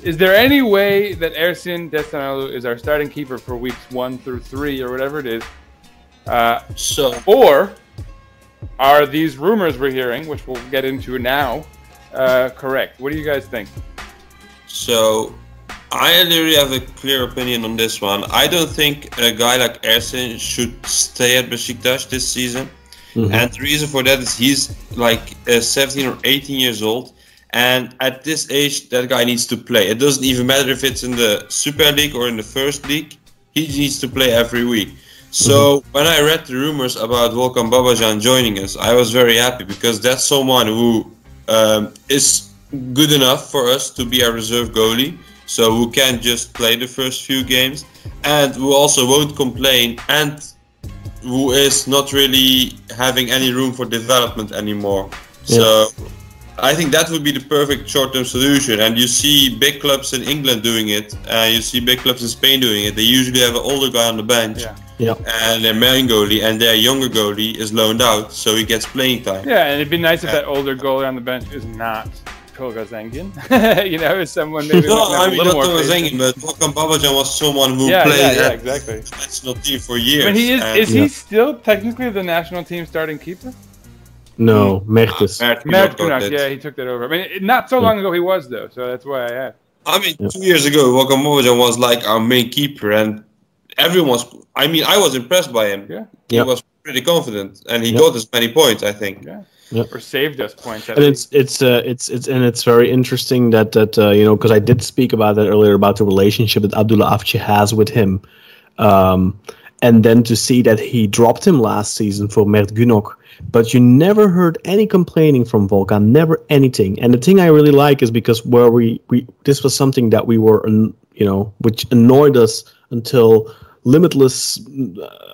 Is there any way that Ersin Destanoğlu is our starting keeper for weeks 1 through 3 or whatever it is? Or are these rumors we're hearing, which we'll get into now, correct? What do you guys think? So I literally have a clear opinion on this one. I don't think a guy like Ersin should stay at Beşiktaş this season. Mm-hmm. And the reason for that is he's like 17 or 18 years old. And at this age, that guy needs to play. It doesn't even matter if it's in the Super League or in the First League. He needs to play every week. So when I read the rumors about Volkan Babacan joining us, I was very happy because that's someone who is good enough for us to be our reserve goalie. So who can just play the first few games and who also won't complain and who is not really having any room for development anymore. Yeah. So I think that would be the perfect short-term solution. And you see big clubs in England doing it. You see big clubs in Spain doing it. They usually have an older guy on the bench. Yeah. And their main goalie and their younger goalie is loaned out, so he gets playing time. Yeah, and it'd be nice if that older goalie on the bench is not Tolga Zengin. Is someone maybe not Tolga Zengin, but Volkan Babacan was someone who played at the national team for years. But is he still technically the national team starting keeper? No, Mertes. Mert Kunak, yeah, he took that over. I mean, not so long ago he was, though, so that's why I asked. I mean, 2 years ago, Volkan Babacan was like our main keeper, and everyone was... I mean, I was impressed by him. Yeah. He was pretty confident, and he got us many points, I think. Yeah. Or saved us points. And it's very interesting that because I did speak about that earlier about the relationship that Abdullah Avcı has with him, and then to see that he dropped him last season for Mert Günok, but you never heard any complaining from Volkan, never anything. And the thing I really like is because where we this was something that we were which annoyed us until limitless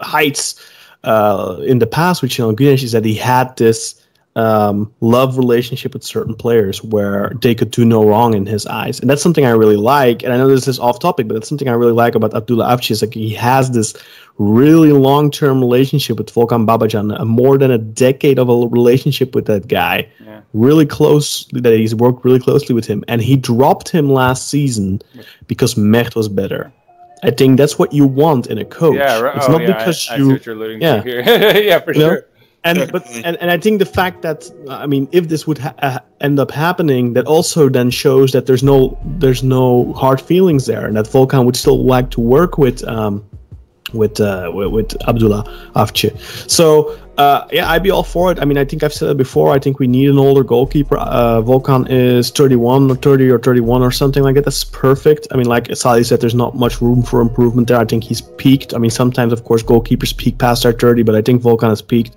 heights in the past with Sinan Güneş, is that he had this love relationship with certain players where they could do no wrong in his eyes. And that's something I really like. And I know this is off topic, but that's something I really like about Abdullah Avcı, is like he has this really long-term relationship with Volkan Babacan, more than a decade of a relationship with that guy. Yeah. Really close, that he's worked really closely with him. And he dropped him last season because Mert was better. I think that's what you want in a coach. Yeah, right. It's not because I see what you're alluding to here. Yeah, for sure. And I think the fact that if this would end up happening, that also then shows that there's no hard feelings there, and that Volkan would still like to work with Abdullah Avcı. So I'd be all for it. I mean, I think I've said it before. I think we need an older goalkeeper. Volkan is 31 or 30 or 31 or something like that. That's perfect. I mean, like Salih said, there's not much room for improvement there. I think he's peaked. I mean, sometimes, of course, goalkeepers peak past their 30, but I think Volkan has peaked.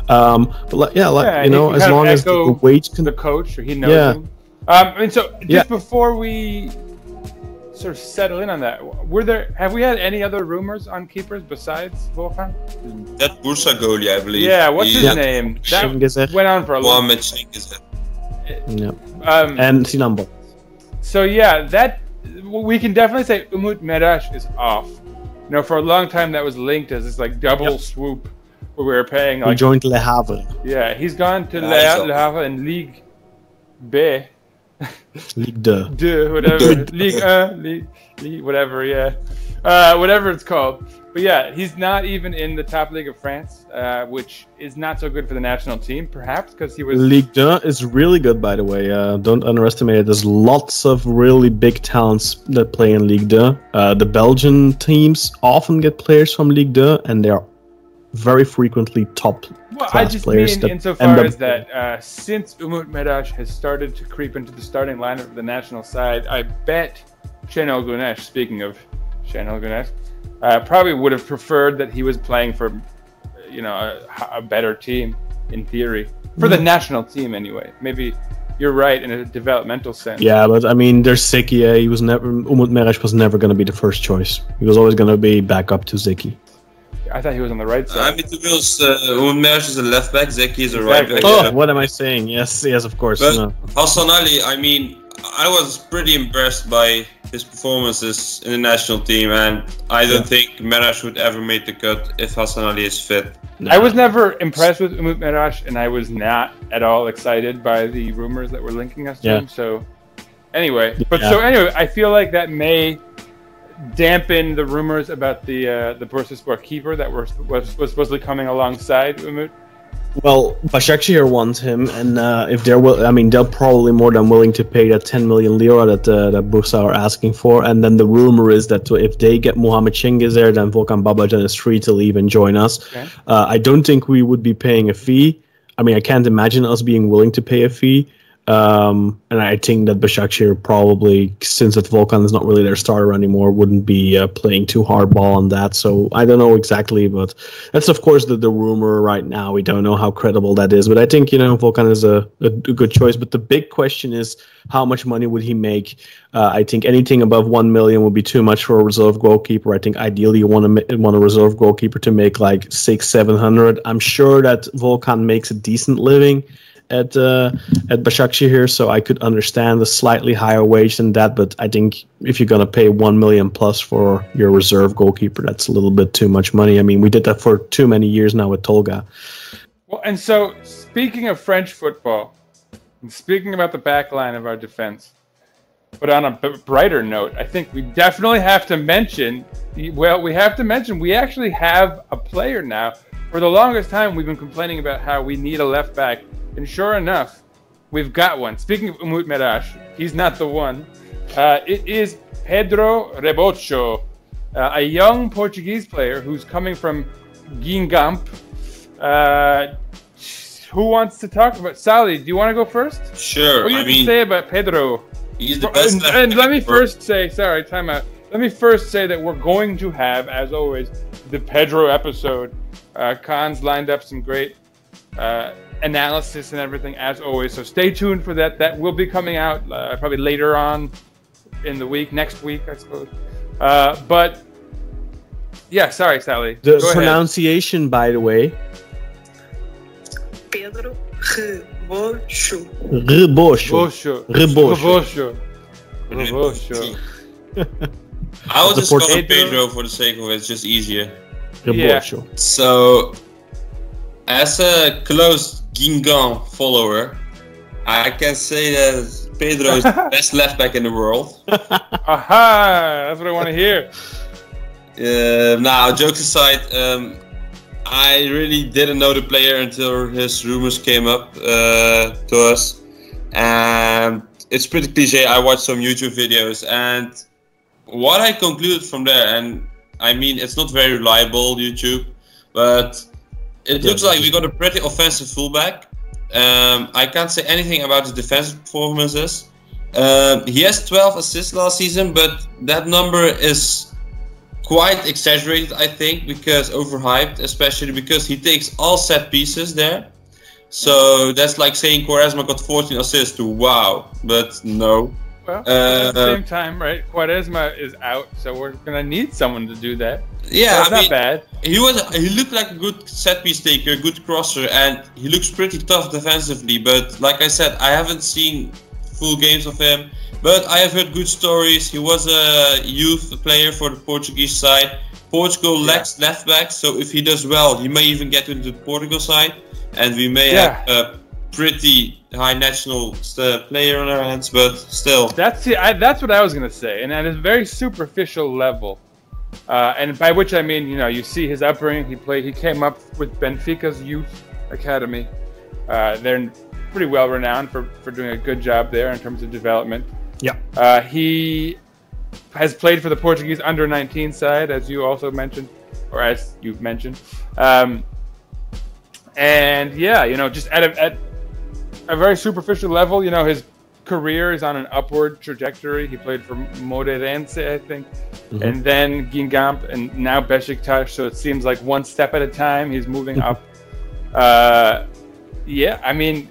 But as long as the wage can... the coach, or he knows him. Just before we sort of settle in on that, have we had any other rumors on keepers besides Volkan? That Bursa goalie, I believe. Yeah, what's his name? That went on for a long time. And Sinan. So that we can definitely say Umut Meraş is off. For a long time that was linked as this like double swoop where we were paying like... He joined Le Havre. Yeah, he's gone to Le Havre in Ligue B. Ligue 2. Whatever. Ligue 1, Ligue whatever, whatever it's called. But yeah, he's not even in the top league of France, which is not so good for the national team, perhaps, because he was... Ligue 2 is really good, by the way. Don't underestimate it. There's lots of really big talents that play in Ligue 2. The Belgian teams often get players from Ligue 2, and they are very frequently top class players. I just mean insofar as that since Umut Meraş has started to creep into the starting lineup of the national side, I bet Şenol Güneş, speaking of Şenol Güneş, probably would have preferred that he was playing for a better team in theory. For the national team anyway. Maybe you're right in a developmental sense. Yeah, but I mean, there's Zeki. Umut Meraş was never going to be the first choice. He was always going to be back up to Zeki. I thought he was on the right side. I mean, to be honest, Umut Meraş is a left back, Zeki is a right back. Oh, what am I saying? Yes, of course. But Hasan Ali, I mean, I was pretty impressed by his performances in the national team, and I don't think Meraş would ever make the cut if Hasan Ali is fit. I was never impressed with Umut Meraş, and I was not at all excited by the rumors that were linking us to him. So, anyway, I feel like that may dampen the rumors about the Bursaspor keeper that was supposedly coming alongside Umut. Well, Başakşehir wants him, and if they're they're probably more than willing to pay that 10 million lira that Bursa are asking for. And then the rumor is that if they get Muhammed Cengiz there, then Volkan Babacan is free to leave and join us. Okay. I don't think we would be paying a fee. I mean, I can't imagine us being willing to pay a fee. And I think that Beşiktaş probably, since that Volkan is not really their starter anymore, wouldn't be playing too hardball on that. So I don't know exactly, but that's of course the rumor right now. We don't know how credible that is, but I think Volkan is a good choice. But the big question is, how much money would he make? I think anything above 1 million would be too much for a reserve goalkeeper. I think ideally you want a reserve goalkeeper to make like 600-700. I'm sure that Volkan makes a decent living at Beşiktaş here, so I could understand the slightly higher wage than that, but I think if you're gonna pay 1 million plus for your reserve goalkeeper, that's a little bit too much money. I mean, we did that for too many years now with Tolga. Well, and so speaking of French football, and speaking about the back line of our defense, but on a brighter note, I think we definitely have to mention, we actually have a player now. For the longest time, we've been complaining about how we need a left back. And sure enough, we've got one. Speaking of Umut Meraş, he's not the one. It is Pedro Rebocho, a young Portuguese player who's coming from Guingamp. Who wants to talk about? Salih, do you want to go first? Sure. What do you have to say about Pedro? He's the best. And let me first say, time out. Let me first say that we're going to have, as always, the Pedro episode. Kaan's lined up some great analysis and everything, as always. So stay tuned for that. That will be coming out probably later on in the week, next week, I suppose. But yeah, sorry, Salih. The pronunciation, by the way. Pedro Rebocho. Rebocho. I will just call him Pedro for the sake of it. It's just easier. Rebocho. Yeah. So, as a close Guingamp follower, I can say that Pedro is the best left back in the world. Aha! That's what I want to hear. Now, jokes aside, I really didn't know the player until his rumors came up to us. And it's pretty cliche. I watched some YouTube videos, and what I concluded from there, and I mean, it's not very reliable, YouTube, but it looks like we got a pretty offensive fullback. I can't say anything about his defensive performances. He has 12 assists last season, but that number is quite exaggerated, I think, because overhyped, especially because he takes all set pieces there. So that's like saying Quaresma got 14 assists to wow, but no. Well, at the same time, right? Quaresma is out, so we're gonna need someone to do that. Yeah, so not bad. He looked like a good set piece taker, a good crosser, and he looks pretty tough defensively. But like I said, I haven't seen full games of him, but I have heard good stories. He was a youth player for the Portuguese side. Portugal lacks left back, so if he does well, he may even get into the Portugal side, and we may have a pretty high national player on our hands. But still, that's what I was gonna say, and at a very superficial level, and by which I mean, you see his upbringing. He came up with Benfica's youth academy. They're pretty well renowned for doing a good job there in terms of development. Yeah. He has played for the Portuguese under-19 side, as you also mentioned, or as you've mentioned. And yeah, just at a very superficial level, his career is on an upward trajectory. He played for Moreirense, I think, and then Guingamp, and now Beşiktaş. So it seems like one step at a time, he's moving up. Yeah, I mean,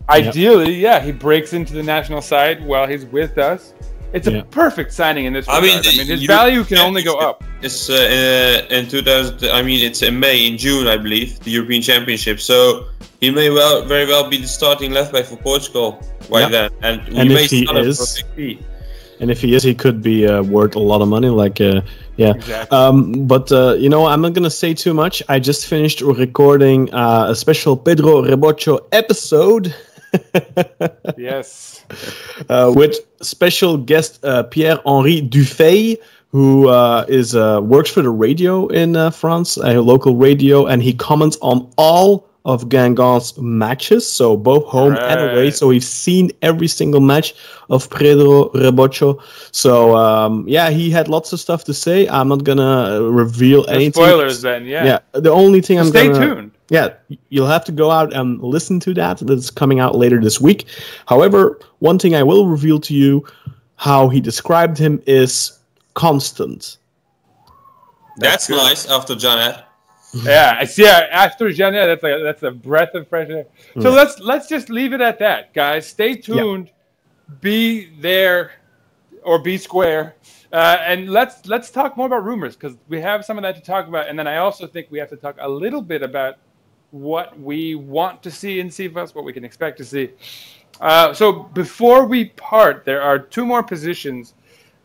ideally, he breaks into the national side while he's with us. It's a perfect signing in this regard. I mean, his value can only go up. It's in 2000. I mean, it's in June, I believe, the European Championship. So he may very well be the starting left back for Portugal right then. And if he is, and if he is, he could be worth a lot of money. Exactly. But I'm not gonna say too much. I just finished recording a special Pedro Rebocho episode. Yes. With special guest Pierre-Henri Dufay, who works for the radio in France, a local radio, and he comments on all of Guingamp's matches, so both home and away. So we've seen every single match of Pedro Rebocho. So he had lots of stuff to say. I'm not gonna reveal anything. Spoilers then, Yeah. The only thing Stay tuned. Yeah, you'll have to go out and listen to that. That's coming out later this week. However, one thing I will reveal to you, how he described him is constant. That's nice after Janet. Yeah, after Janet, that's a breath of fresh air. So let's just leave it at that, guys. Stay tuned. Yeah. Be there or be square. And let's talk more about rumors, because we have some of that to talk about. And then I also think we have to talk a little bit about what we want to see in CFUS, what we can expect to see. So before we part, there are two more positions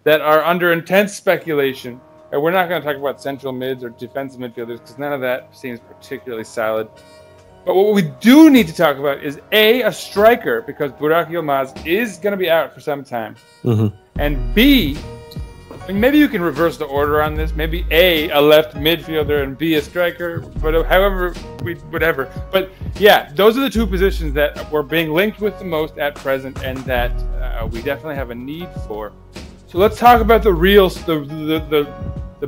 that are under intense speculation. And we're not going to talk about central mids or defensive midfielders, because none of that seems particularly solid. But what we do need to talk about is a striker, because Burak Yilmaz is going to be out for some time. Mm-hmm. And B, maybe you can reverse the order on this. Maybe A left midfielder, and B, a striker. But whatever. But yeah, those are the two positions that we're being linked with the most at present, and that we definitely have a need for. So let's talk about the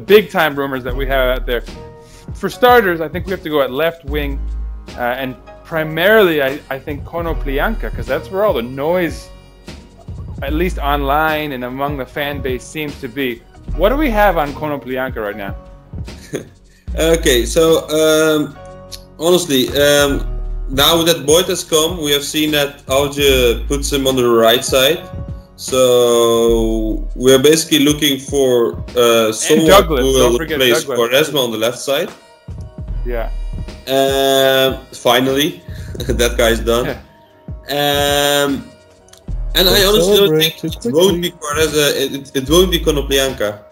big time rumors that we have out there. For starters, I think we have to go at left wing, and primarily I think Konoplyanka, because that's where all the noise, at least online and among the fan base, seems to be. What do we have on Konoplyanka right now? Okay, so honestly, now that Boyd has come, we have seen that Alge puts him on the right side. So we're basically looking for someone who will replace Quaresma on the left side. Yeah. Finally, that guy's done. Yeah. And I honestly don't think it won't be Quaresma. It won't be Konoplyanka,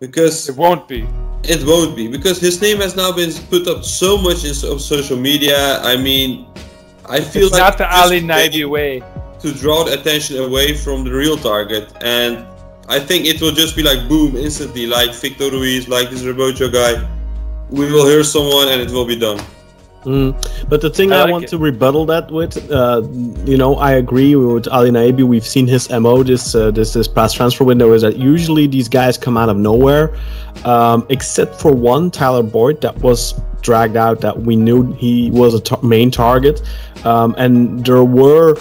because it won't be. It won't be, because his name has now been put up so much in social media. I mean, I feel it's like not the Ali Naibi way to draw the attention away from the real target, and I think it will just be like boom, instantly, like Victor Ruiz, like this Rebocho guy. We will hear someone and it will be done. But the thing I want to rebuttal that with, I agree with Ali Naibi. We've seen his MO this past transfer window, is that usually these guys come out of nowhere, except for one, Tyler Boyd, that was dragged out, that we knew he was a main target, and there were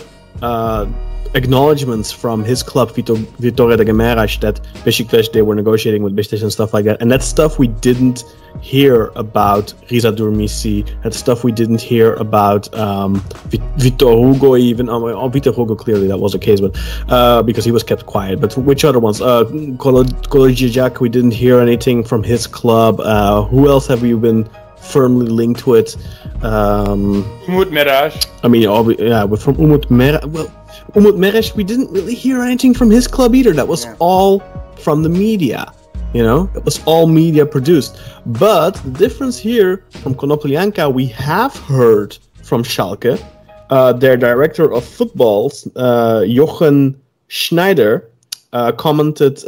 acknowledgements from his club, Vitória de Guimarães, that Beşiktaş, they were negotiating with Beşiktaş and stuff like that. And that stuff we didn't hear about Riza Durmisi. That stuff we didn't hear about Vitor Hugo even. Vitor Hugo, clearly that was the case, but because he was kept quiet. But which other ones? Kolejijak, we didn't hear anything from his club. Who else have we been firmly linked with? Umut Meraş. I mean, from Umut Meraş. Well, Umut Meraş, we didn't really hear anything from his club either. That was all from the media. It was all media produced. But the difference here from Konoplyanka, we have heard from Schalke, their director of football, Jochen Schneider, commented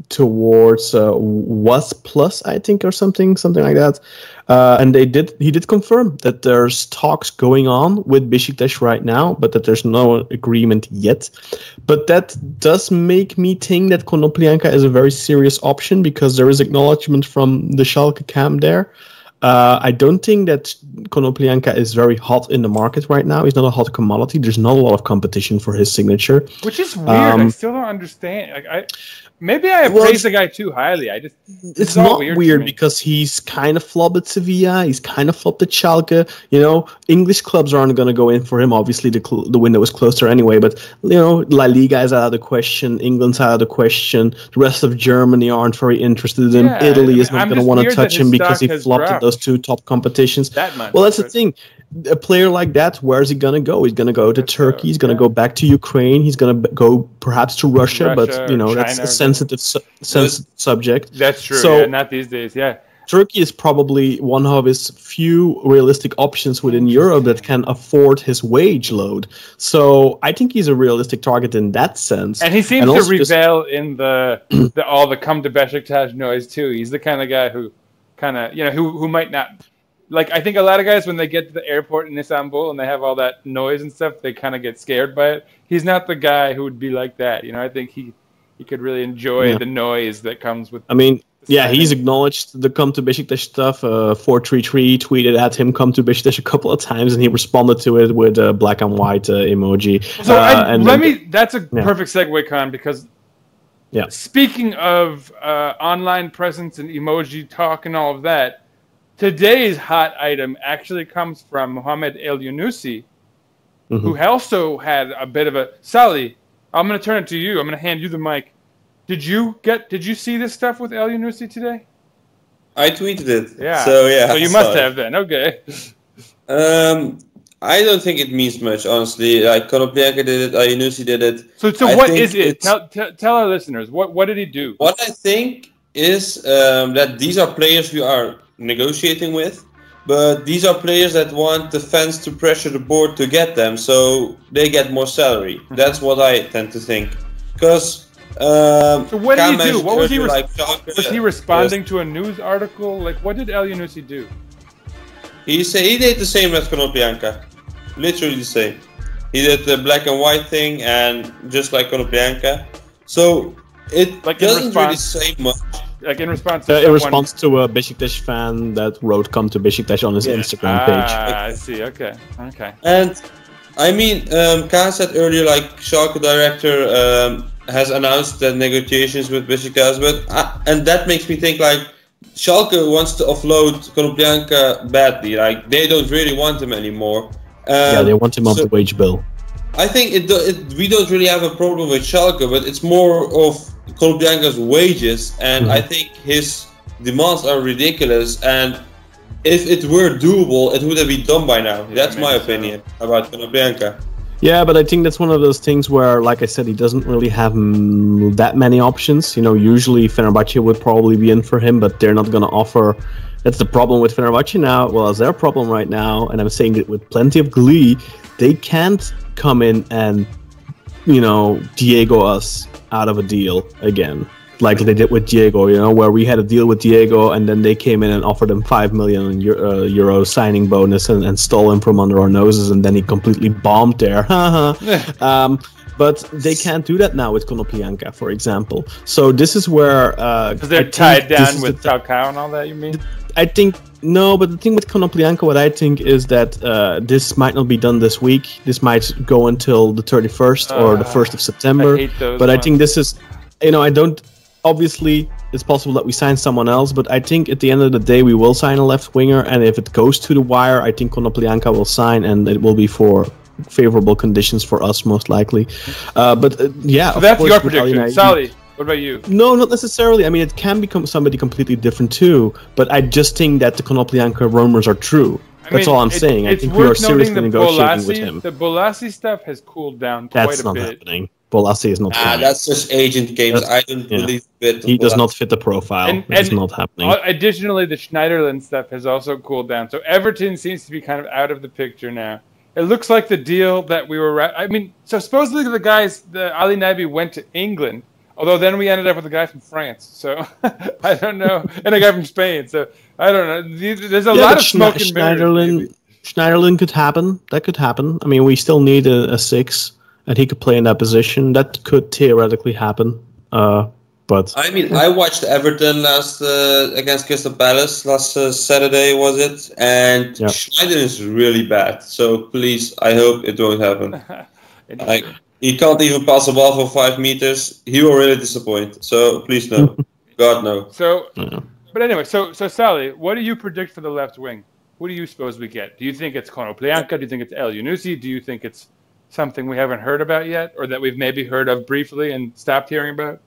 towards Was Plus, I think, or something like that. And he did confirm that there's talks going on with Beşiktaş right now, but that there's no agreement yet. But that does make me think that Konoplyanka is a very serious option, because there is acknowledgement from the Schalke camp there. I don't think that Konoplyanka is very hot in the market right now. He's not a hot commodity. There's not a lot of competition for his signature. Which is weird. I still don't understand. Maybe I praise the guy too highly. It's not weird because he's kind of flopped at Sevilla. He's kind of flopped at Schalke. English clubs aren't going to go in for him. Obviously, the window is closer anyway. But La Liga is out of the question. England's out of the question. The rest of Germany aren't very interested in him. Italy is not going to want to touch him because he flopped at those two top competitions. Well, that's the thing. A player like that, where is he going to go? He's going to go to Turkey. He's going to go back to Ukraine. He's going to go perhaps to Russia, but that's a sensitive subject. That's true. So, not these days. Yeah. Turkey is probably one of his few realistic options within Europe that can afford his wage load. So I think he's a realistic target in that sense. And he seems to rebel in the all the come to Beşiktaş noise too. He's the kind of guy who who might not. Like, I think a lot of guys, when they get to the airport in Istanbul and they have all that noise and stuff, they kind of get scared by it. He's not the guy who would be like that. I think he could really enjoy the noise that comes with. I mean, Yeah, he's acknowledged the come to Beşiktaş stuff. 433 tweeted at him come to Beşiktaş a couple of times, and he responded to it with a black and white emoji. So that's a perfect segue, Kaan, because speaking of online presence and emoji talk and all of that, today's hot item actually comes from Mohamed Elyounoussi, who also had a bit of a... Salih, I'm going to turn it to you. I'm going to hand you the mic. Did you see this stuff with Elyounoussi today? I tweeted it. Yeah. So yeah. So you must have then. Okay. I don't think it means much, honestly. Like Konoplyanka did it, Elyounoussi did it. So what is it? Tell our listeners what did he do? What I think is that these are players we are negotiating with, but these are players that want the fans to pressure the board to get them, so they get more salary. That's what I tend to think. Because so what did he do? What was he? Was he responding to a news article? Like, what did Elyounoussi do? He did the same as Konoplyanka, literally the same. He did the black and white thing, and just like Konoplyanka. So it doesn't really say much. Like in response to a Beşiktaş fan that wrote "Come to Beşiktaş" on his Instagram page. I see. Okay. And I mean, Kaan said earlier, like Schalke director has announced that negotiations with Beşiktaş, and that makes me think like Schalke wants to offload Konoplyanka badly. Like they don't really want him anymore. They want him on the wage bill. I think we don't really have a problem with Schalke, but it's more of Konoplyanka's wages, and I think his demands are ridiculous. And if it were doable, it would have been done by now. That's my opinion about Konoplyanka. Yeah, but I think that's one of those things where, like I said, he doesn't really have that many options. You know, usually Fenerbahce would probably be in for him, but they're not going to offer. That's the problem with Fenerbahce now. Well, it's their problem right now, and I'm saying it with plenty of glee. They can't come in and, Diego us out of a deal again, like they did with Diego, where we had a deal with Diego and then they came in and offered him 5 million euro signing bonus and stole him from under our noses, and then he completely bombed there. But they can't do that now with Konoplyanka, for example. So this is where... Because they're tied down with Falcao and all that, you mean? I think... No, but the thing with Konoplyanka, what I think is that this might not be done this week. This might go until the 31st or the 1st of September. I hate those but ones. I think this is... I don't... Obviously, it's possible that we sign someone else, but I think at the end of the day, we will sign a left winger. And if it goes to the wire, I think Konoplyanka will sign, and it will be for favorable conditions for us, most likely. So that's your prediction. Salih, what about you? No, not necessarily. I mean, it can become somebody completely different too, but I just think that the Konoplyanka rumors are true. That's all I'm saying. I think we are seriously negotiating with him. The Bolasie stuff has cooled down quite a bit. That's not happening. Bolasie is not happening. That's just agent games. I don't believe it. He does not fit the profile. It's not happening. Additionally, the Schneiderlin stuff has also cooled down. So Everton seems to be kind of out of the picture now. It looks like the deal that we were... so supposedly the Ali Nabi went to England, although then we ended up with a guy from France. So I don't know. And a guy from Spain. So I don't know. There's a lot of smoke and mirrors. Schneiderlin could happen. That could happen. I mean, we still need a 6, and he could play in that position. That could theoretically happen. But I mean, I watched Everton last against Crystal Palace last Saturday, was it? And Schneider is really bad. So please, I hope it won't happen. Like, he can't even pass a ball for 5 meters. He will really disappoint. So please no, God no. So, but anyway, so Salih, what do you predict for the left wing? Who do you suppose we get? Do you think it's Konoplyanka? Do you think it's Elyounoussi? Do you think it's something we haven't heard about yet, or that we've maybe heard of briefly and stopped hearing about?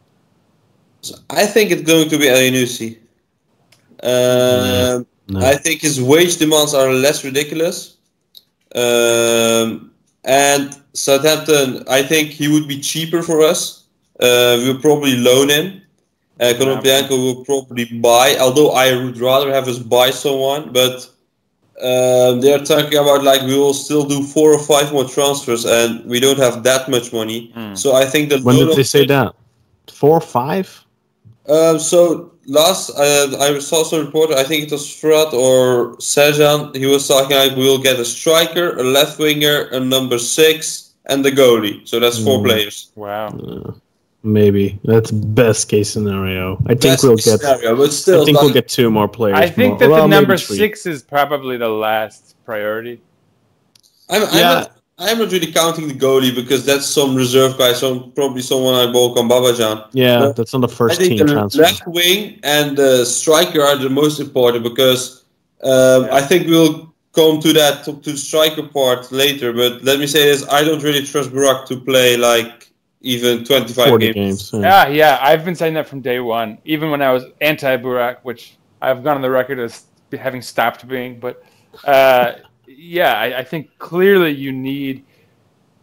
I think it's going to be Elyounoussi. No. I think his wage demands are less ridiculous. And Southampton, I think he would be cheaper for us. We'll probably loan him. Konoplyanka will probably buy, although I would rather have us buy someone. But they're talking about like we will still do 4 or 5 more transfers, and we don't have that much money. So I think that... When did they say that? 4 or 5? So last I saw some reporter, I think it was Fred or Sejan, he was talking like we'll get a striker, a left winger, a number 6, and the goalie. So that's 4 players. Wow. Maybe that's best case scenario. I think we'll get. But still, I think we'll get 2 more players. I think that the number 6 is probably the last priority. I'm not really counting the goalie because that's some reserve guy, probably someone like Volkan Babacan. Yeah, but that's on the first team transfer. The left wing and the striker are the most important because I think we'll come to the striker part later. But let me say this: I don't really trust Burak to play like even 25 games. Yeah, I've been saying that from day one, even when I was anti-Burak, which I've gone on the record as having stopped being. But I think clearly you need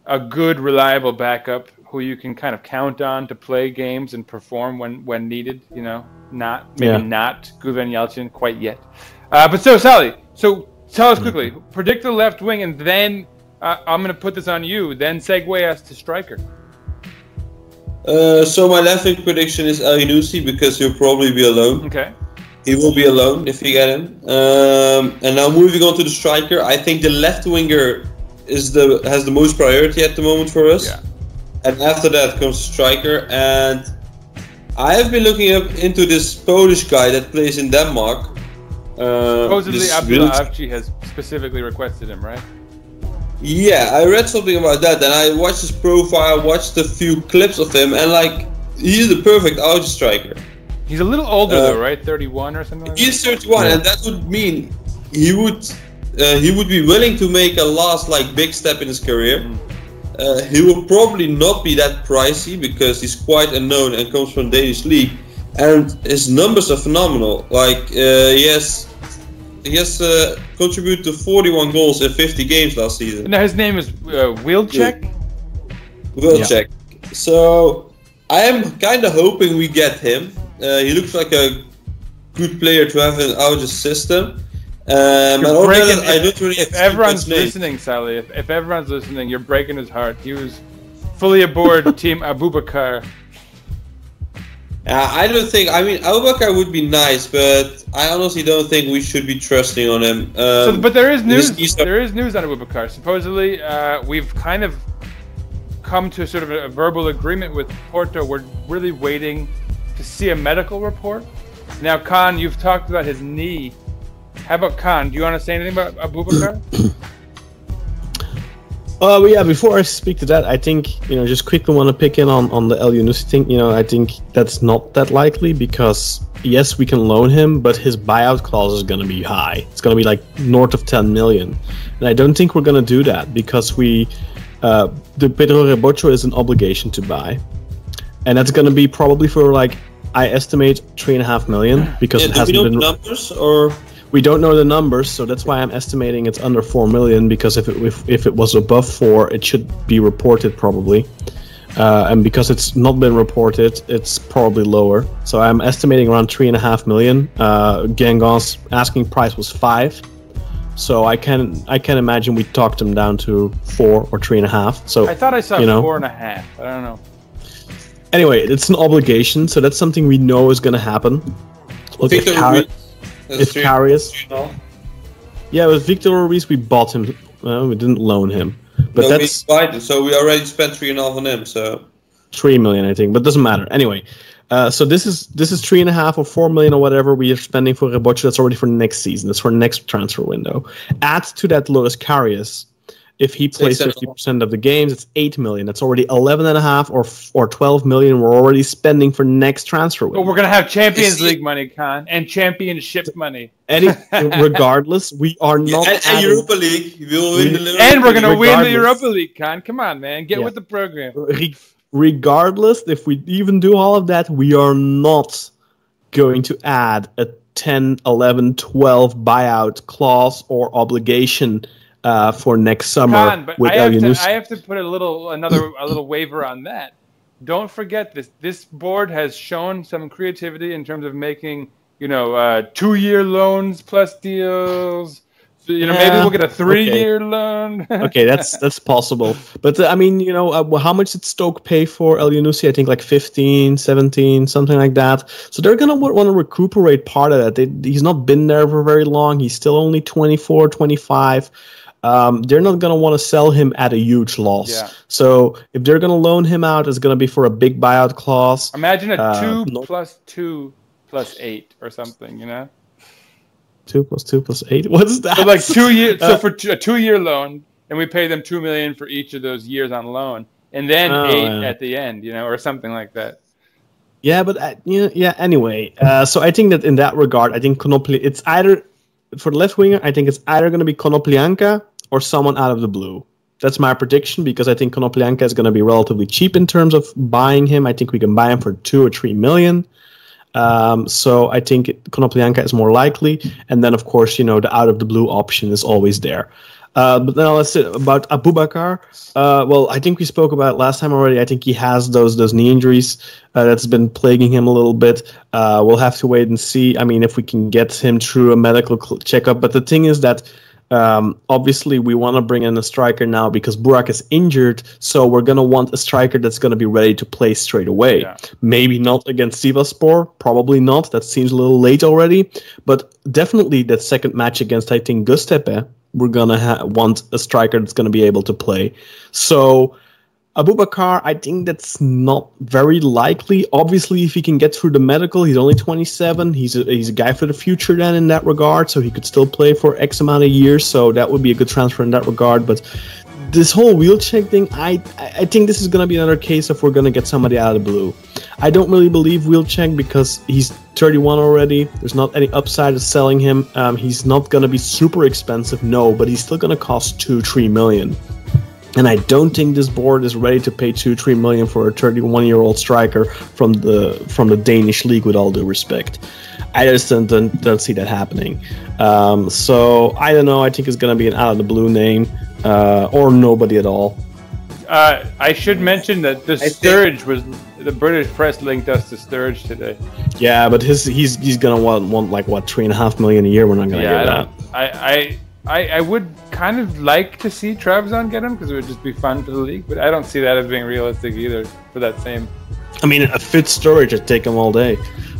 a good, reliable backup who you can kind of count on to play games and perform when needed. You know, not Guven Yelchin quite yet. But Salih, tell us quickly, predict the left wing, and then I'm going to put this on you. Then segue us to striker. So my left wing prediction is Elyounoussi because he'll probably be alone. Okay. He will be alone if you get him. And now moving on to the striker, I think the left winger has the most priority at the moment for us. Yeah. And after that comes the striker. And I have been looking up into this Polish guy that plays in Denmark. Supposedly Abdullah Avci has specifically requested him, right? Yeah, I read something about that, and I watched his profile, watched a few clips of him, and like he's the perfect out striker. He's a little older though, right? 31 or something like that? He's 31, and that would mean he would be willing to make a last big step in his career. He will probably not be that pricey because he's quite unknown and comes from Danish league, and his numbers are phenomenal. Like he has contributed to 41 goals in 50 games last season. Now his name is Wilczek? Wilczek. Yeah. So I am kind of hoping we get him. He looks like a good player to have out of the system. If everyone's listening, Salih, if everyone's listening, you're breaking his heart. He was fully aboard Team Aboubakar. I don't think. I mean, Aboubakar would be nice, but I honestly don't think we should be trusting on him. But there is news. There is news on Aboubakar. Supposedly, we've kind of come to sort of a verbal agreement with Porto. We're really waiting to see a medical report. Now, Kaan, you've talked about his knee. How about Kaan? Do you want to say anything about Aboubakar? Before I speak to that, I think, just quickly want to pick in on the Elyounoussi thing. I think that's not that likely because, yes, we can loan him, but his buyout clause is going to be high. It's going to be like north of 10 million. And I don't think we're going to do that because the Pedro Rebocho is an obligation to buy. And that's going to be probably for I estimate 3.5 million because it hasn't been... numbers or... We don't know the numbers, so that's why I'm estimating it's under 4 million. Because if it was above 4, it should be reported probably, and because it's not been reported, it's probably lower. So I'm estimating around 3.5 million. Guingame's asking price was 5, so I can imagine we talked him down to 4 or 3.5. So I thought I saw 4.5. I don't know. Anyway, it's an obligation, so that's something we know is going to happen. Look, if Karius, yeah, with Victor Ruiz, we bought him. We didn't loan him, but that's we bought him, so we already spent 3.5 on him. So 3 million, I think, but doesn't matter. Anyway, so this is 3.5 or 4 million or whatever we are spending for Rebocho. That's already for next season. That's for next transfer window. Add to that Loris Karius. If he plays 50% of the games, it's 8 million. That's already 11.5 or 12 million we're already spending for next transfer window. But we're going to have Champions League money, Kaan, and championship money. Regardless, we are not... And Europa League. We'll win the and we're going to win the Europa League, Kaan. Come on, man. Get with the program. Regardless, if we even do all of that, we are not going to add a 10, 11, 12 buyout clause or obligation for next summer. Kaan, but I have to put a little waiver on that. Don't forget this. This board has shown some creativity in terms of making 2-year loans plus deals. So, maybe we'll get a 3-year loan. Okay, that's possible. But how much did Stoke pay for Elyounoussi? I think like 15, 17, something like that. So they're gonna want to recuperate part of that. He's not been there for very long. He's still only 24, 25. they're not going to want to sell him at a huge loss. Yeah. So if they're going to loan him out, it's going to be for a big buyout clause. Imagine a 2 plus 2 plus 8 or something, 2 plus 2 plus 8? What's that? So like 2 years. So for a 2-year loan, and we pay them $2 million for each of those years on loan, and then 8 at the end, or something like that. Yeah, but anyway, so I think that in that regard, I think it's either for the left winger. I think it's either going to be Konoplyanka or someone out of the blue. That's my prediction, because I think Konoplyanka is going to be relatively cheap in terms of buying him. I think we can buy him for 2 or 3 million. So I think Konoplyanka is more likely, and then of course the out of the blue option is always there. But now let's say about Aboubakar. Well, I think we spoke about it last time already. I think he has those knee injuries that's been plaguing him a little bit. We'll have to wait and see. I mean, if we can get him through a medical checkup. But the thing is that obviously we want to bring in a striker now because Burak is injured. So we're going to want a striker that's going to be ready to play straight away. Yeah. Maybe not against Sivasspor. Probably not. That seems a little late already. But definitely that second match against, I think, Göztepe, we're going to want a striker that's going to be able to play. So Aboubakar, I think that's not very likely. Obviously, if he can get through the medical, he's only 27. He's a guy for the future then in that regard, so he could still play for X amount of years. So that would be a good transfer in that regard. But this whole Wilczek thing, I think this is going to be another case of we're going to get somebody out of the blue. I don't really believe Wilczek because he's 31 already. There's not any upside of selling him. He's not going to be super expensive, no, but he's still going to cost 2-3 million. And I don't think this board is ready to pay 2-3 million for a 31-year-old striker from the Danish league, with all due respect. I just don't see that happening. So I don't know. I think it's going to be an out of the blue name or nobody at all. I should mention that Sturridge was the British press linked us to Sturridge today. Yeah, but he's gonna want like what, 3.5 million a year. We're not gonna get that. I would kind of like to see Trabzon get him because it would just be fun for the league, but I don't see that as being realistic either for that same. I mean, a fit Sturridge would take him all day.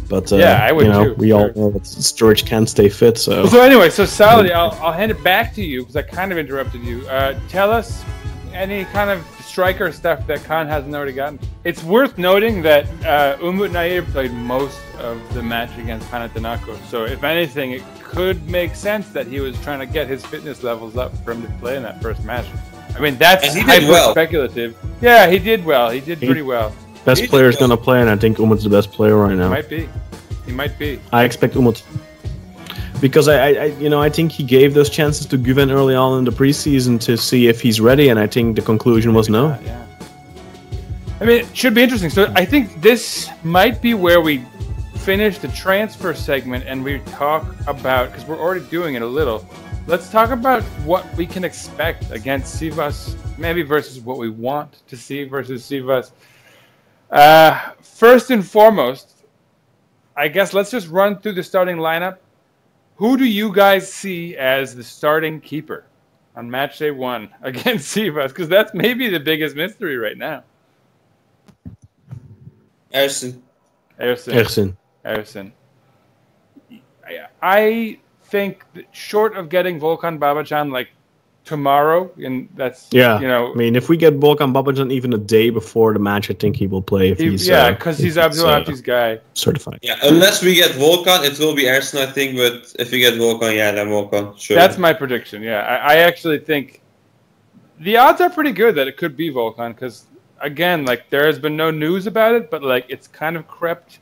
But I would too. We all know that Sturridge can't stay fit. So anyway, Salih, I'll hand it back to you because I kind of interrupted you. Tell us any kind of striker stuff that Kaan hasn't already gotten. It's worth noting that Umut Nayir played most of the match against Panathinaikos. So if anything, it could make sense that he was trying to get his fitness levels up for him to play in that first match. I mean, that's speculative. Yeah, he did well. He did pretty well. Best player's going to play, and I think Umut's the best player right now. He might be. I expect Umut. Because I think he gave those chances to Güven early on in the preseason to see if he's ready, and I think the conclusion was no. Yeah. I mean, it should be interesting. So I think this might be where we finish the transfer segment and we talk about, because we're already doing it a little, let's talk about what we can expect against Sivas, maybe versus what we want to see versus Sivas. First and foremost, I guess let's just run through the starting lineup. Who do you guys see as the starting keeper on match day 1 against Sivas? Because that's maybe the biggest mystery right now. Ersin. I think that short of getting Volkan Babacan like tomorrow, and that's I mean, if we get Volkan Babacan even a day before the match, I think he will play. If he's because he's Abdulhafi's guy certified. Yeah, unless we get Volkan, it will be Ersin, I think. But if we get Volkan, then Volkan. Sure. That's my prediction. Yeah, I actually think the odds are pretty good that it could be Volkan because again, like there has been no news about it, but like it's kind of crept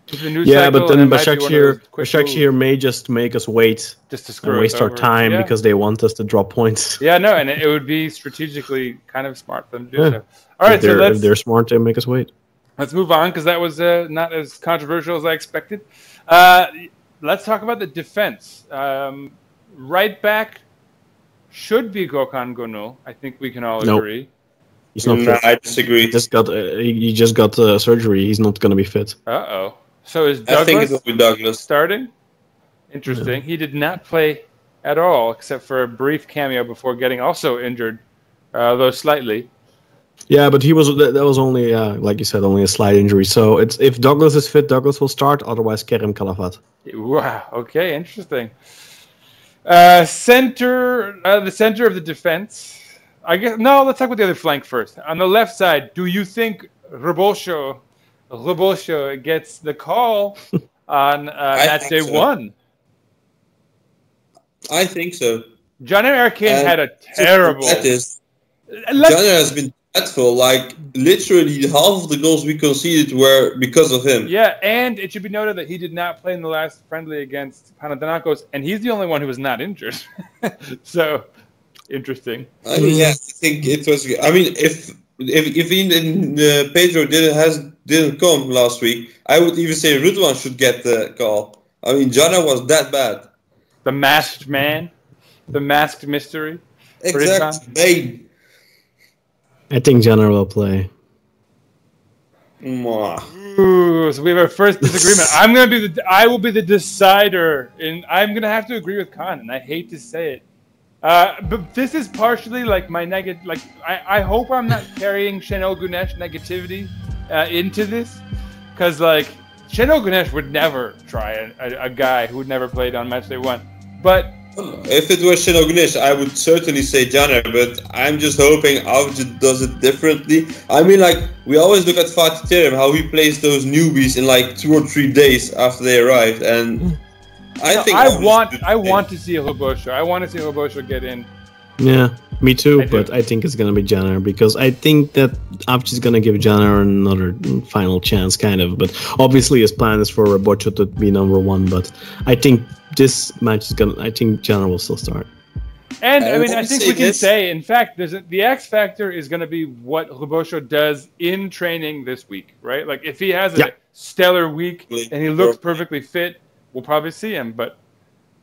to the news. Yeah, but then Başakşehir may just make us wait just to screw and waste our time because they want us to drop points. Yeah, no, and it would be strategically kind of smart for them to do so. All right, if they're smart, they make us wait. Let's move on because that was not as controversial as I expected. Let's talk about the defense. Right back should be Gökhan Gönül. I think we can all agree. He's not fit. I disagree. He just got surgery. He's not going to be fit. Uh-oh. So is Douglas I think it will be Douglas starting? Interesting. Yeah. He did not play at all except for a brief cameo before getting also injured, though slightly. Yeah, but that was only, like you said, only a slight injury. So if Douglas is fit, Douglas will start. Otherwise, Kerem Kalafat. Wow. Okay, interesting. The center of the defense. I guess no. Let's talk about the other flank first. On the left side, do you think Rebocho gets the call on match day so. 1? I think so. John-Eric Kaan had a terrible. John has been dreadful. Like literally, half of the goals we conceded were because of him. Yeah, and it should be noted that he did not play in the last friendly against Panathinaikos, and he's the only one who was not injured. So interesting. I mean, yeah, I think it was. I mean, if Pedro didn't come last week, I would even say Rudwan should get the call. I mean, Jana was that bad. The masked man, the masked mystery. Exactly. Bane. I think Jana will play. Ooh, so we have our first disagreement. I will be the decider, and I'm gonna have to agree with Kaan, and I hate to say it. But this is partially like my negative. Like I hope I'm not carrying Şenol Güneş negativity into this, because like Şenol Güneş would never try a guy who never played on match day 1. But if it was Şenol Güneş, I would certainly say Caner, but I'm just hoping Avcı does it differently. I mean, like we always look at Fatih Terim, how he plays those newbies in like 2 or 3 days after they arrived, and. I want to see Rebocho. I want to see Rebocho get in. Yeah, me too. But I think it's gonna be Jana, because I think that Avcı is gonna give Jana another final chance, kind of. But obviously, his plan is for Rebocho to be number 1. But I think this match is gonna. I think Jana will still start. And I mean, I think we can say, in fact, the X factor is going to be what Rebocho does in training this week, right? Like if he has a stellar week and he looks perfectly fit, we'll probably see him. But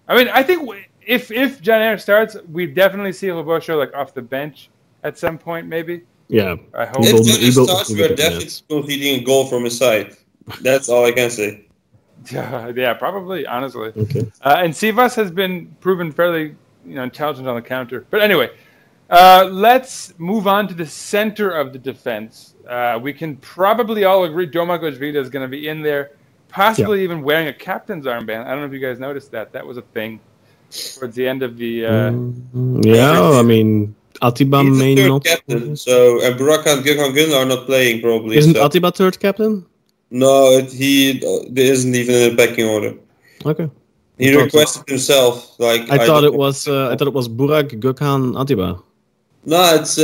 I mean, I think if John-Eric starts, we definitely see Rebocho like off the bench at some point, maybe. Yeah, I hope. If John starts, we're definitely conceding a goal from his side. That's all I can say. Yeah, probably. Honestly. Okay. And Sivas has been proven fairly, intelligent on the counter. But anyway, let's move on to the center of the defense. We can probably all agree Domagoj Vida is going to be in there. Possibly even wearing a captain's armband. I don't know if you guys noticed that. That was a thing towards the end of the... I mean, Atiba may not... captain, so Burak and Gökhan Gül are not playing, probably. Isn't Atiba third captain? No, he isn't even in the pecking order. Okay. He requested himself. Like I thought it was Burak, Gökhan, Atiba. No, it's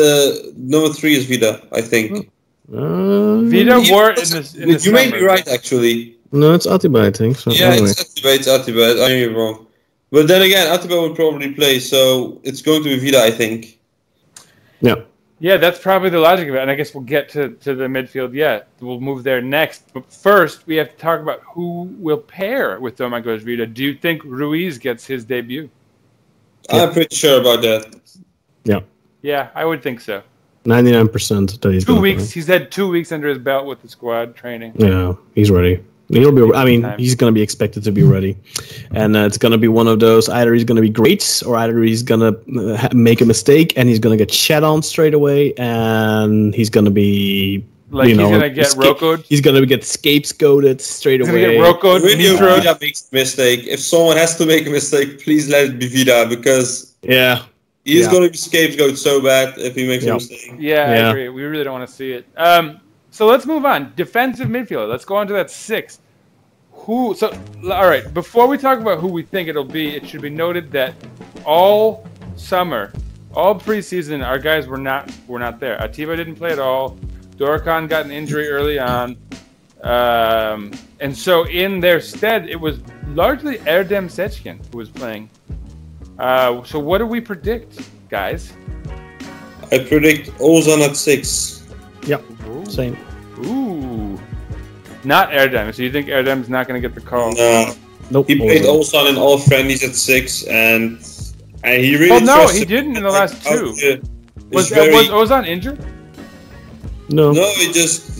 number 3 is Vida, I think. Vida wore in the You may be right, actually. No, it's Atiba, I think. So yeah, anyway. it's Atiba. I'm wrong. But then again, Atiba will probably play, so it's going to be Vida, I think. Yeah. Yeah, that's probably the logic of it. And I guess we'll get to the midfield yet. We'll move there next. But first, we have to talk about who will pair with Domagoj Vida. Do you think Ruiz gets his debut? I'm pretty sure about that. Yeah. Yeah, I would think so. 99% that he's 2 weeks. He's had 2 weeks under his belt with the squad training. Yeah, he's ready. He'll be. I mean, he's going to be expected to be ready, and it's going to be one of those. Either he's going to be great, or either he's going to make a mistake and he's going to get shat on straight away, and he's going to be. He's going to get rokoed. He's going to get scapegoated straight away. He's going to get rokoed. Vida makes a mistake. If someone has to make a mistake, please let it be Vida, because he's going to be scapegoated so bad if he makes a mistake. Yeah, I agree. We really don't want to see it. So let's move on. Defensive midfielder. Let's go on to that 6. All right. Before we talk about who we think it'll be, it should be noted that all summer, all preseason, our guys were not there. Atiba didn't play at all. Dorkan got an injury early on, and so in their stead, it was largely Erdem Seçkin who was playing. So what do we predict, guys? I predict Ozan at 6. Yep. Same. Ooh. Not Erdem. So you think Erdem's not going to get the call? No. Nope. He played Ozan in all friendlies at 6, and he really. Oh no, he didn't in the last 2. Was Ozan injured? No. No, he just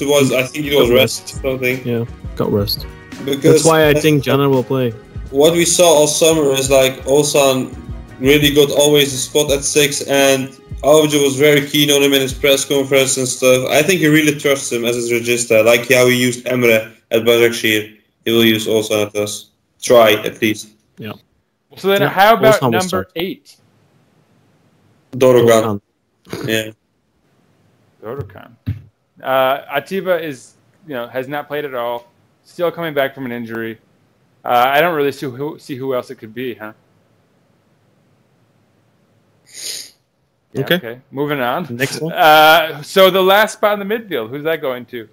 was. I think it was rest something. Yeah, got rest. Because that's why I think Jana will play. What we saw all summer is like Ozan really got always a spot at 6, and Avcı was very keen on him in his press conference and stuff. I think he really trusts him as his regista, like how he used Emre at Başakşehir. He will use Ozan at us. Try, at least. Yeah. So then, Yeah, how about Ozan will number start. 8? Dorogan. Yeah. Volkan. Atiba has not played at all. Still coming back from an injury. I don't really see who else it could be, huh? Yeah, Okay. Moving on. Next one. So the last spot in the midfield, who's that going to?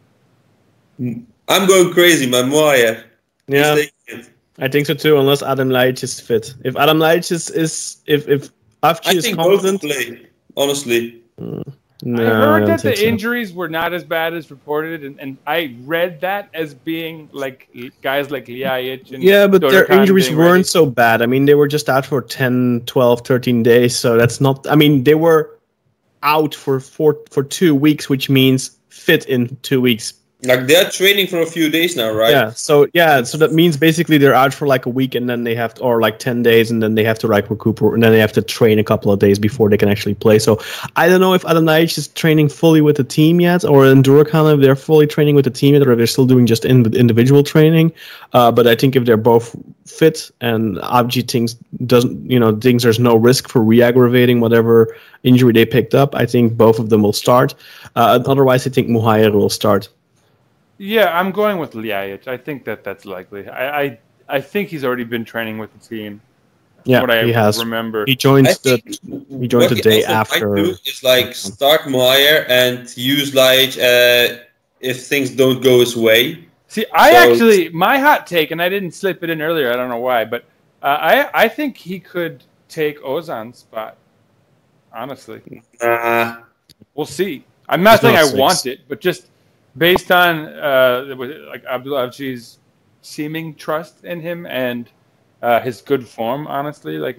I'm going crazy, man. Moyer. Yeah, He's taking it. I think so too. Unless Adam Laic is fit. If Adam Laic is if Avci I is think both will confident, play, honestly. no, I heard don't that think the so. injuries were not as bad as reported, and I read that as being like guys like Ljajic and Yeah, but their Dorkan injuries being weren't ready. so bad. I mean, they were just out for 10, 12, 13 days. So that's not... I mean, they were out for 2 weeks, which means fit in 2 weeks. Like, they're training for a few days now, right? Yeah, so that means basically they're out for like a week and then they have to, or like 10 days and then they have to like recuperate and then they have to train a couple of days before they can actually play. So I don't know if Adam Laic is training fully with the team yet, or in Durakan if they're fully training with the team yet, or if they're still doing just individual training. But I think if they're both fit and Avci thinks there's no risk for re-aggravating whatever injury they picked up, I think both of them will start. Otherwise, I think Muhayer will start. Yeah, I'm going with Ljajic. I think that's likely. I think he's already been training with the team. Yeah, what I he has. remember. He joined I the think day also after. might do is like start Moyer and use Laic if things don't go his way. See, my hot take, and I didn't slip it in earlier. I don't know why, but I think he could take Ozan's spot. Honestly, we'll see. I'm not saying I want it, but just based on like Abdulavci's seeming trust in him and his good form, honestly, I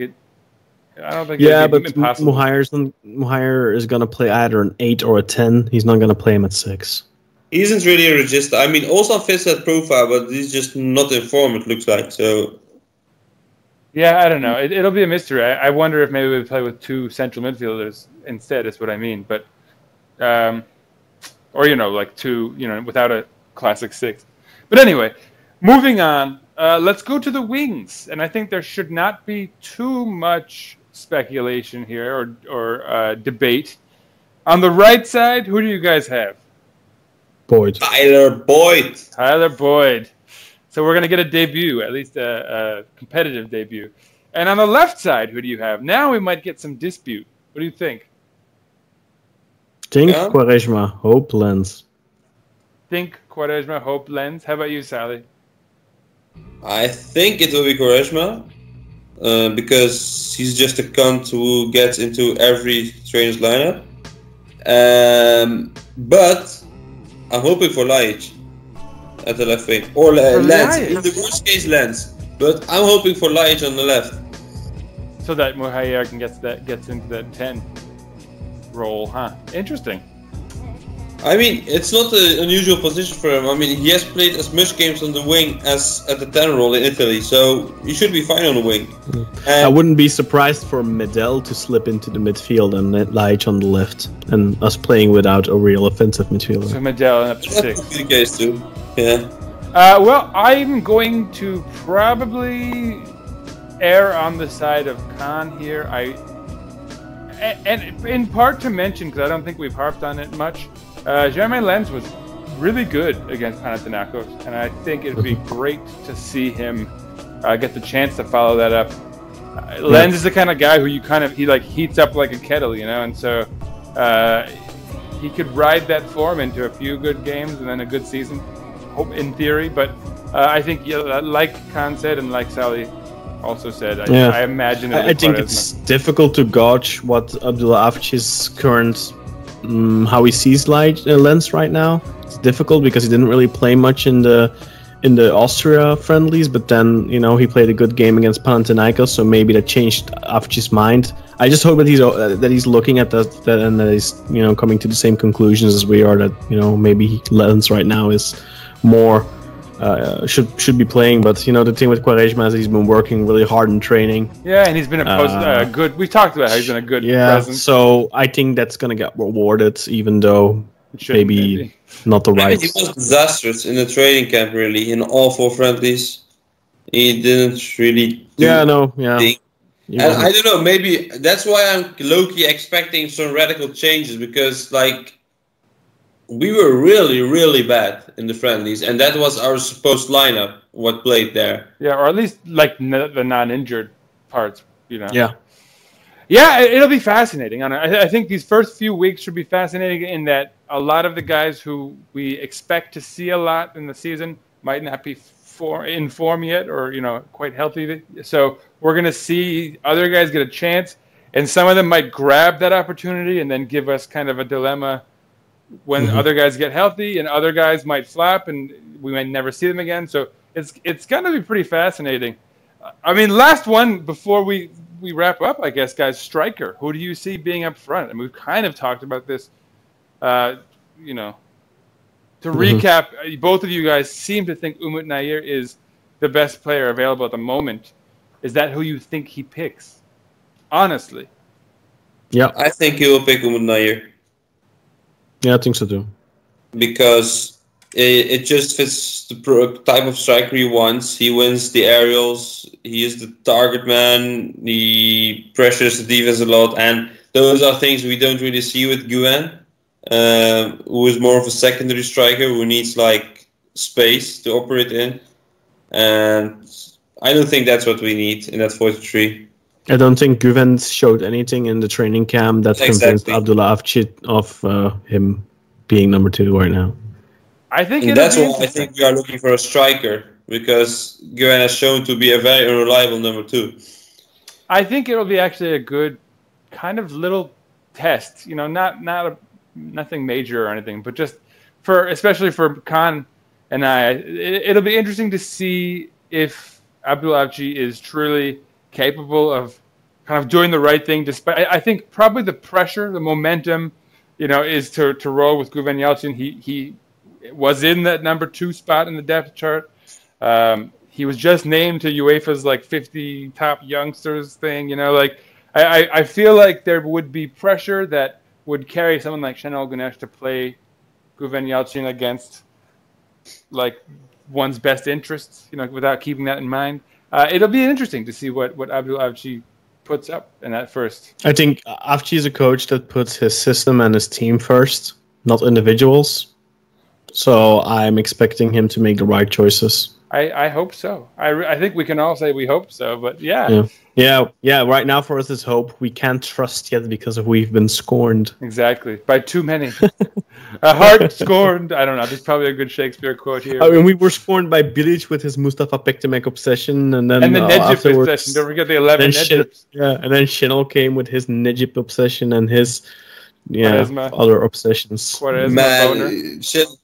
don't think but impossible. Muhayer is going to play either an 8 or a 10. He's not going to play him at 6. He isn't really a register. I mean, Ozan fits that profile, but he's just not in form, it looks like. So, yeah, I don't know. It'll be a mystery. I wonder if maybe we play with 2 central midfielders instead, is what I mean. But or, like 2, without a classic 6. But anyway, moving on, let's go to the wings. And I think there should not be too much speculation here or debate. On the right side, who do you guys have? Boyd. Tyler Boyd. So we're going to get a debut, at least a competitive debut. And on the left side, who do you have? Now we might get some dispute. What do you think? Think Quaresma, Hope, Lens. Think Quaresma, Hope, Lens. How about you, Salih? I think it will be Quaresma because he's just a cunt who gets into every trainer's lineup. But I'm hoping for Laic at the left wing. Or Lens. In the worst case, Lens. But I'm hoping for Laic on the left. So that Muhayer gets into that 10 role, huh? Interesting. I mean, it's not an unusual position for him. I mean, he has played as much games on the wing as at the 10 role in Italy, so he should be fine on the wing. I wouldn't be surprised for Medel to slip into the midfield and Laic on the left, and us playing without a real offensive midfielder. So Medel up to 6. That could be the case too. Yeah. Well, I'm going to probably err on the side of Kaan here. And in part to mention, because I don't think we've harped on it much, Jermaine Lens was really good against Panathinaikos, and I think it would be great to see him get the chance to follow that up. Lens is the kind of guy who he heats up like a kettle, and so he could ride that form into a few good games and then a good season, in theory. But I think, like Kaan said and like Salih also said, I imagine I think it's difficult to gauge what Abdullah Avci's current how he sees Lens right now. It's difficult because he didn't really play much in the Austria friendlies, but then he played a good game against Panathinaikos, so maybe that changed Avci's mind. I just hope that he's looking at that and that he's coming to the same conclusions as we are, that maybe Lens right now is more should be playing, but the thing with Quaresma is he's been working really hard in training. Yeah, and he's been a good. We talked about how he's been a good presence. So I think that's gonna get rewarded, even though maybe not the right. He was disastrous in the training camp, really, in all 4 friendlies. He didn't really. Think. And I don't know. Maybe that's why I'm low-key expecting some radical changes because, like, we were really, really bad in the friendlies, and that was our supposed lineup. What played there? Yeah, or at least like the non-injured parts. Yeah. Yeah, it'll be fascinating. I think these first few weeks should be fascinating in that a lot of the guys who we expect to see a lot in the season might not be in form yet or, quite healthy. So we're going to see other guys get a chance, and some of them might grab that opportunity and then give us kind of a dilemma when other guys get healthy, and other guys might flop and we might never see them again. So it's going to be pretty fascinating. I mean, last one before we wrap up, I guess, guys, striker. Who do you see being up front? And we've kind of talked about this, To recap, both of you guys seem to think Umut Nayir is the best player available at the moment. Is that who you think he picks? Honestly. Yeah. I think he will pick Umut Nayir. Yeah, I think so too. Because it just fits the type of striker he wants. He wins the aerials. He is the target man. He pressures the defense a lot. And those are things we don't really see with Guven, who is more of a secondary striker who needs like space to operate in. And I don't think that's what we need in that 43. I don't think Guven showed anything in the training camp that convinced Abdullah Avcı of him being number 2 right now. I think that's why I think we are looking for a striker, because Guven has shown to be a very unreliable number 2. I think it'll be actually a good kind of little test, nothing major or anything, but just especially for Kaan and I, it'll be interesting to see if Abdullah Avcı is truly capable of kind of doing the right thing. Despite, I think probably the pressure, the momentum, is to roll with Guven Yalçın. He was in that number 2 spot in the depth chart. He was just named to UEFA's 50 top youngsters thing. I feel like there would be pressure that would carry someone like Şenol Güneş to play Guven Yalçın against one's best interests, without keeping that in mind. It'll be interesting to see what Abdullah Avcı puts up in that first. I think Avcı is a coach that puts his system and his team first, not individuals. So I'm expecting him to make the right choices. I hope so. I think we can all say we hope so, but yeah. Right now for us it's hope. We can't trust yet because we've been scorned. Exactly. By too many. A heart scorned. I don't know. There's probably a good Shakespeare quote here. I mean, we were scorned by Bilic with his Mustafa Pekdemek obsession, and then the Necip obsession. Don't forget the 11 Necips. And then Şenol came with his Necip obsession and his other obsessions. Man,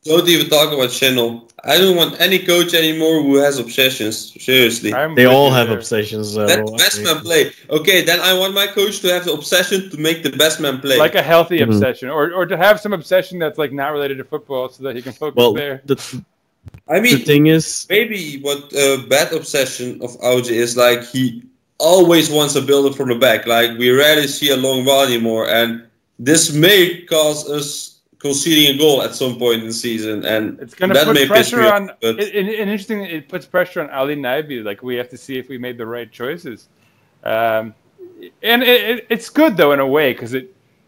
don't even talk about Şenol. I don't want any coach anymore who has obsessions. Seriously. They all have obsessions. Let best man play. Okay, then I want my coach to have the obsession to make the best man play. Like a healthy obsession. Or to have some obsession that's not related to football so that he can focus there. The thing is, maybe what a bad obsession of Avcı is he always wants a build-up from the back. We rarely see a long ball anymore, and this may cause us conceding a goal at some point in the season, and it's going to put pressure on. Interesting, it puts pressure on Ali Naibi. We have to see if we made the right choices, and it's good though in a way, because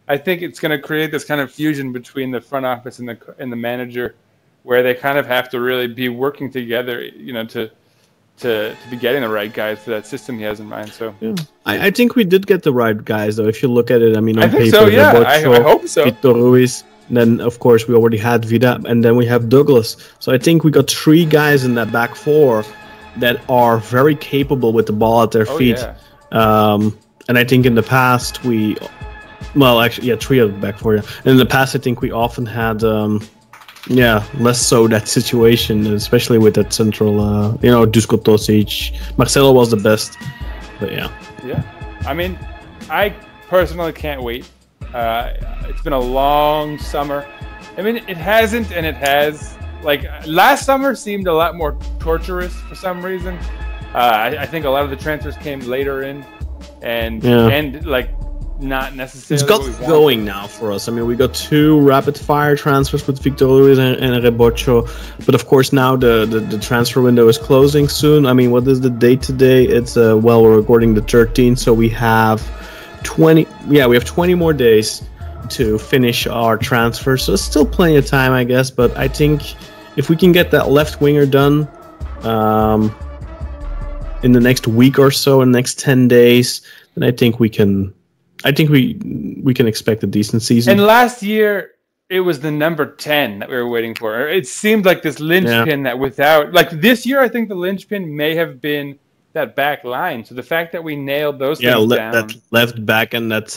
I think it's going to create this kind of fusion between the front office and the manager, where they kind of have to really be working together, to be getting the right guys for that system he has in mind. So I think we did get the right guys though. If you look at it, I mean, on think paper, so. Yeah, I hope so. Pedro Ruiz. Then, of course, we already had Vida, and then we have Douglas. So I think we got 3 guys in that back 4 that are very capable with the ball at their feet. Yeah. And I think in the past 3 of the back 4. Yeah. And in the past, I think we often had, less so that situation, especially with that central, Dusko Tosic. Marcelo was the best, but yeah. Yeah. I mean, I personally can't wait. It's been a long summer. I mean, it hasn't, and it has. Last summer seemed a lot more torturous for some reason. I think a lot of the transfers came later in, and not necessarily. It's got going now for us. I mean, we got 2 rapid-fire transfers with Victor Ruiz and Rebocho, but of course now the transfer window is closing soon. I mean, what is the date today? It's we're recording the 13th, so we have 20. Yeah, we have 20 more days to finish our transfer, so it's still plenty of time, I guess. But I think if we can get that left winger done in the next week or so, in the next 10 days, then I think we can expect a decent season. And last year, it was the number 10 that we were waiting for. It seemed like this linchpin that without... Like this year, I think the linchpin may have been that back line. So the fact that we nailed those things down... that left back and that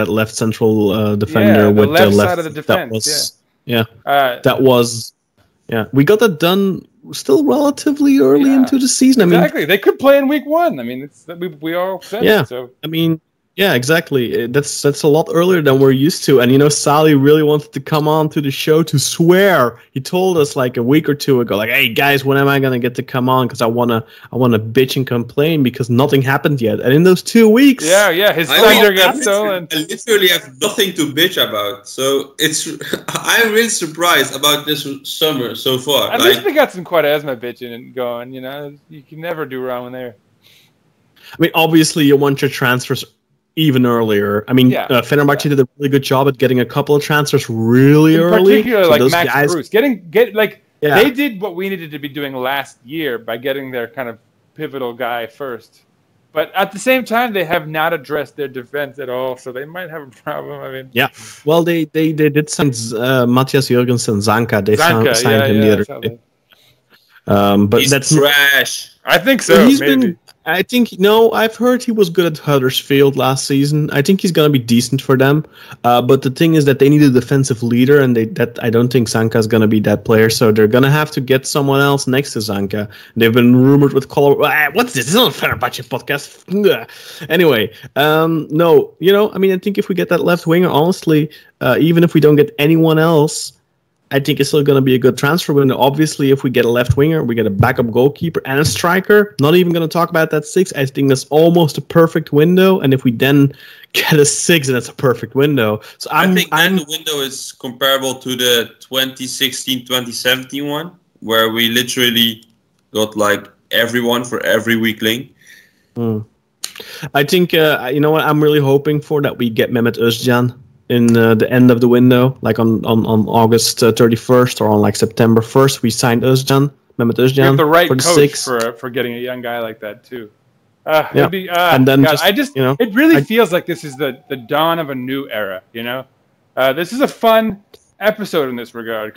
left central defender with the left left side of the defense. We got that done still relatively early into the season. Exactly. They could play in week 1. I mean, we all said it. So. I mean... Yeah, exactly. That's a lot earlier than we're used to. And Salih really wanted to come on to the show to swear. He told us like a week or 2 ago, like, "Hey guys, when am I gonna get to come on? Because I wanna bitch and complain because nothing happened yet." And in those 2 weeks, his thunder got stolen. I literally have nothing to bitch about. So I'm really surprised about this summer so far. At least we got some Quaresma bitching and going. You can never do wrong there. I mean, obviously, you want your transfers even earlier. I mean, Fenerbahce did a really good job at getting a couple of transfers really early. Particularly like Max Bruce. They did what we needed to be doing last year by getting their kind of pivotal guy first. But at the same time, they have not addressed their defense at all, so they might have a problem. I mean, well, they did sign Matthias Jürgensen, Zanka. They signed him the other day. But he's that's trash. I think so. I've heard he was good at Huddersfield last season. I think he's going to be decent for them. But the thing is that they need a defensive leader, and I don't think Zanka is going to be that player. So they're going to have to get someone else next to Zanka. They've been rumored with what's this? This is not a Fenerbahce podcast. Anyway, I think if we get that left winger, honestly, even if we don't get anyone else, I think it's still going to be a good transfer window. Obviously, if we get a left winger, we get a backup goalkeeper and a striker. Not even going to talk about that 6. I think that's almost a perfect window. And if we then get a 6, then it's a perfect window. So I think the window is comparable to the 2016-2017 one, where we literally got like everyone for every weakling. I think, what I'm really hoping for, that we get Mehmet Özcan in the end of the window, like on August 31st or on like September 1st, we signed Mehmet Özcan. You have the right for the coach 6. for getting a young guy like that too. And then it really feels like this is the dawn of a new era. This is a fun episode in this regard.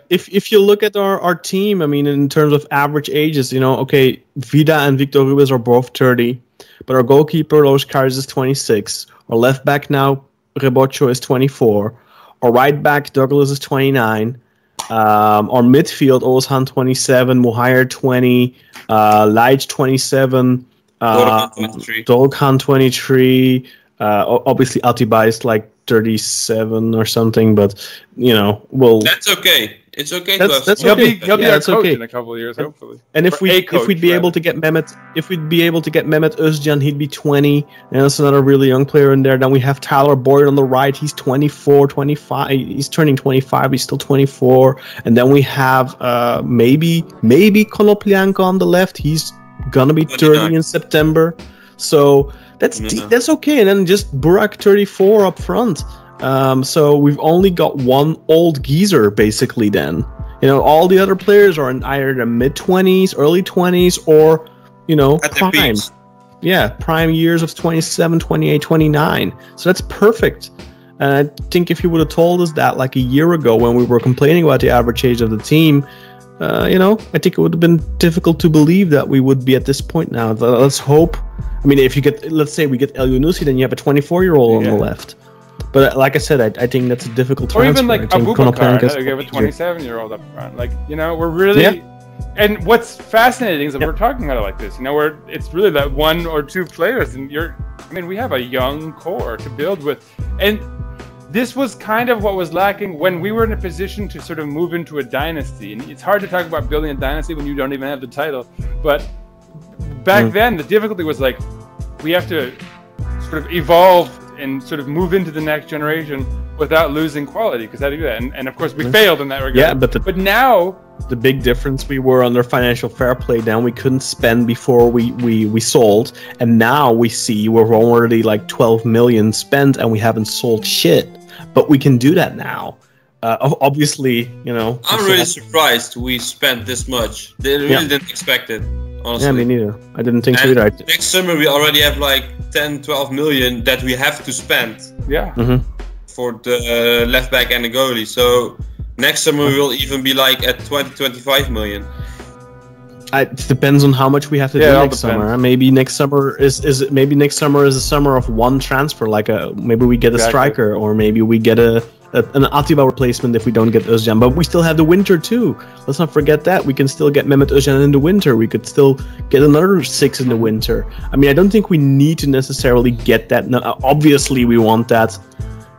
If you look at our team, I mean, in terms of average ages, Vida and Victor Ruiz are both 30, but our goalkeeper Los Caras is 26. Our left back now, Rebocho, is 24. Our right back, Douglas, is 29. Our midfield, Oğuzhan, 27. Muhayyer, 20. Laiç, 27. Volkan, 23. Obviously, Atiba is like 37 or something, but, That's okay. It's okay to have. He'll be our coach in a couple of years, hopefully. And if we'd be able to get Mehmet Özcan, he'd be 20. And that's another really young player in there. Then we have Tyler Boyd on the right. He's 24, 25. He's turning 25. He's still 24. And then we have maybe Konoplyanka on the left. He's gonna be 30 in September. So that's okay. And then just Burak, 34, up front. So we've only got one old geezer, basically, then. All the other players are in either the mid-20s, early 20s, or, prime. Yeah, prime years of 27, 28, 29. So that's perfect. And I think if you would have told us that like a year ago when we were complaining about the average age of the team, I think it would have been difficult to believe that we would be at this point now. Let's hope. I mean, let's say we get Elyounoussi, then you have a 24-year-old on the left. But like I said, I think that's a difficult transfer. Or even like Aboubakar, you have a 27-year-old up front. Like, we're really... Yeah. And what's fascinating is that we're talking about it like this. It's really that one or two players, and we have a young core to build with. And this was kind of what was lacking when we were in a position to sort of move into a dynasty. And it's hard to talk about building a dynasty when you don't even have the title. But back then, the difficulty was like, we have to sort of evolve and sort of move into the next generation without losing quality. Because how do you do that? And of course, we failed in that regard. Yeah, but now the big difference, we were under financial fair play. Then we couldn't spend before we sold, and now we see we're already like 12 million spent, and we haven't sold shit. But we can do that now. Obviously, you know. I'm really surprised we spent this much. They really didn't expect it. Honestly. Yeah, me neither. I didn't think so either. Next summer we already have like 10, 12 million that we have to spend. Yeah. For the left back and the goalie. So next summer we will even be like at 20, 25 million. It depends on how much we have to do next summer. Maybe next summer is a summer of one transfer. Like maybe we get a striker, or maybe we get an Atiba replacement if we don't get Özcan. But we still have the winter too. Let's not forget that. We can still get Mehmet Özcan in the winter. We could still get another 6 in the winter. I mean, I don't think we need to necessarily get that. No, obviously, we want that.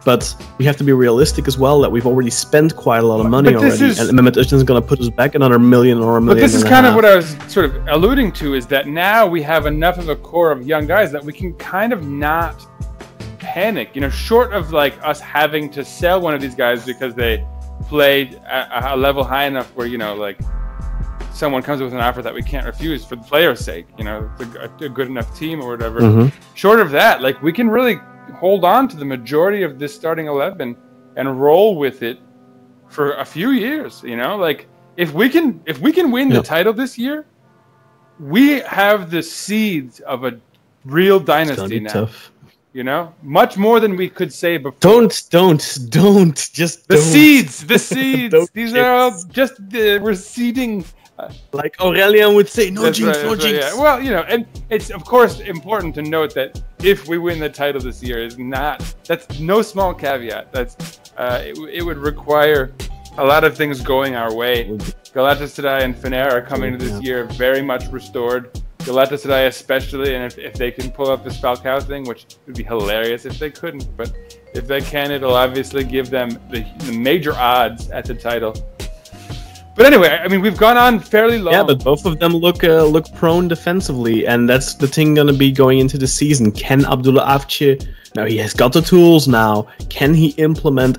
But we have to be realistic as well that we've already spent quite a lot of money already. And Mehmet Özcan is going to put us back another million or a million. But this is kind of what I was sort of alluding to, is that now we have enough of a core of young guys that we can kind of not panic, you know, short of like us having to sell one of these guys because they played at a level high enough where, you know, like someone comes with an offer that we can't refuse for the player's sake, you know, a good enough team or whatever. Short of that, like we can really hold on to the majority of this starting 11 and roll with it for a few years, you know, like if we can win the title this year, we have the seeds of a real dynasty now. Tough. You know, much more than we could say before. Don't. Just the seeds. These are all just we're seeding. Like Aurelian would say, no jinx. Right, yeah. Well, you know, and it's of course important to note that if we win the title this year, that's no small caveat. That's it would require a lot of things going our way. Galatasaray and Fener are coming to this year very much restored. Galatasaray especially, and if they can pull up this Falcao thing, which would be hilarious if they couldn't, but if they can, it'll obviously give them the major odds at the title. But anyway, I mean, we've gone on fairly long. Yeah, but both of them look prone defensively, and that's the thing going to be going into the season. Can Abdullah Avcı, now he has got the tools now, can he implement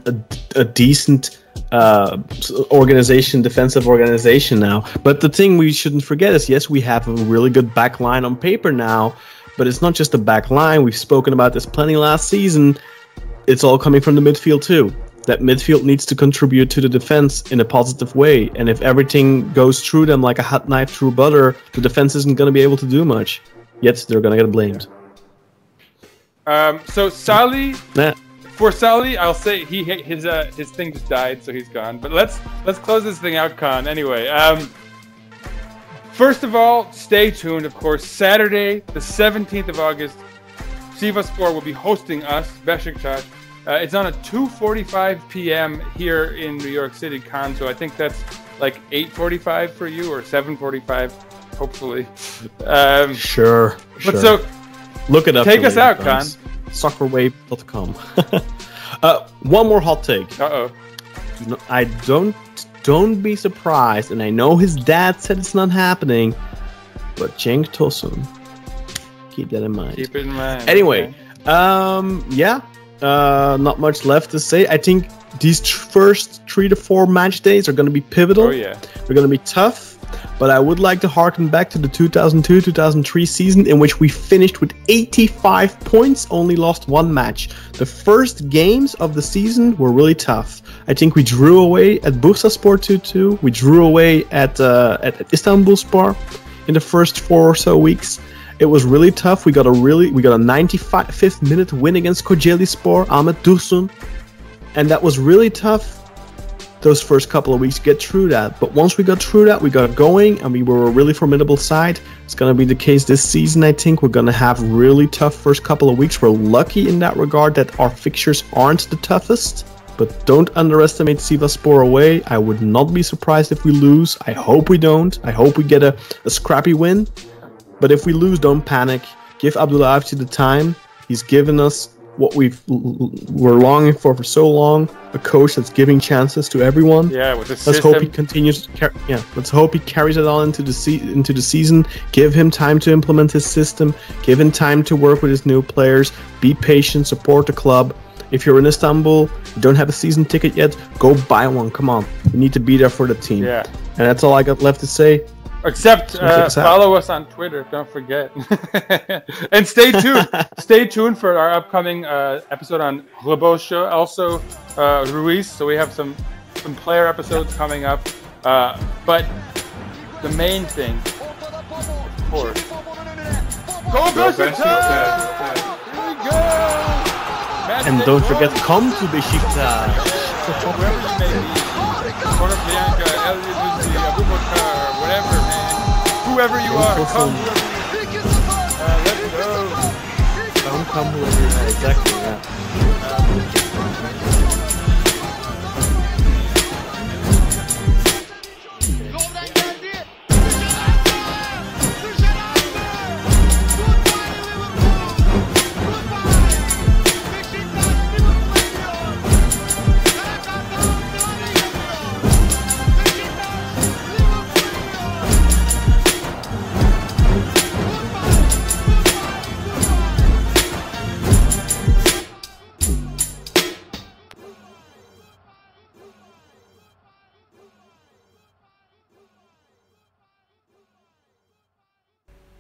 a decent defensive organization now? But the thing we shouldn't forget is, yes, we have a really good back line on paper now, but it's not just a back line. We've spoken about this plenty last season. It's all coming from the midfield too. That midfield needs to contribute to the defense in a positive way, and if everything goes through them like a hot knife through butter, the defense isn't going to be able to do much. Yet they're going to get blamed. So Salih, for Salih, I'll say his thing just died, so he's gone. But let's close this thing out, Kaan. Anyway, first of all, stay tuned. Of course, Saturday, the 17th of August, Sivasspor will be hosting us, Beşiktaş. It's on at 2:45 p.m. here in New York City, Kaan. So I think that's like 8:45 for you, or 7:45, hopefully. Sure. But so look it up. Take us out, Kaan. Soccerwave.com. One more hot take. I don't be surprised, and I know his dad said it's not happening, but Cenk Tosun. Keep that in mind. Keep it in mind. Anyway, not much left to say. I think these first 3 to 4 match days are going to be pivotal. Oh yeah, they're going to be tough. But I would like to harken back to the 2002-2003 season, in which we finished with 85 points, only lost 1 match. The first games of the season were really tough. I think we drew away at Bursaspor 2-2. We drew away at Istanbulspor in the first 4 or so weeks. It was really tough. We got a 95th minute win against Kocaelispor, Ahmet Dursun, and that was really tough. Those first couple of weeks, get through that. But once we got through that, we got going, and we were a really formidable side. It's going to be the case this season, I think. We're going to have really tough first couple of weeks. We're lucky in that regard that our fixtures aren't the toughest. But don't underestimate Sivasspor away. I would not be surprised if we lose. I hope we don't. I hope we get a scrappy win. But if we lose, don't panic. Give Abdullah Avcı the time. He's given us what we're longing for so long. A coach that's giving chances to everyone. Yeah, with the Let's hope he continues. Let's hope he carries it on into the season. Give him time to implement his system. Give him time to work with his new players. Be patient. Support the club. If you're in Istanbul, you don't have a season ticket yet, go buy one. Come on, you need to be there for the team. Yeah, and that's all I got left to say. Except follow us on Twitter. Don't forget, and stay tuned. Stay tuned for our upcoming episode on Rebocho, also Ruiz. So we have some player episodes coming up. But the main thing, of course, go Beşiktaş! Here we go! And don't forget, come to Beşiktaş. Whoever you may be, Konoplyanka Elyounoussi Aboubakar, whatever, man. Whoever you are, come whoever you are. Let's go. Come whoever you are, exactly, yeah.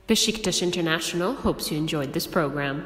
Beşiktaş International hopes you enjoyed this program.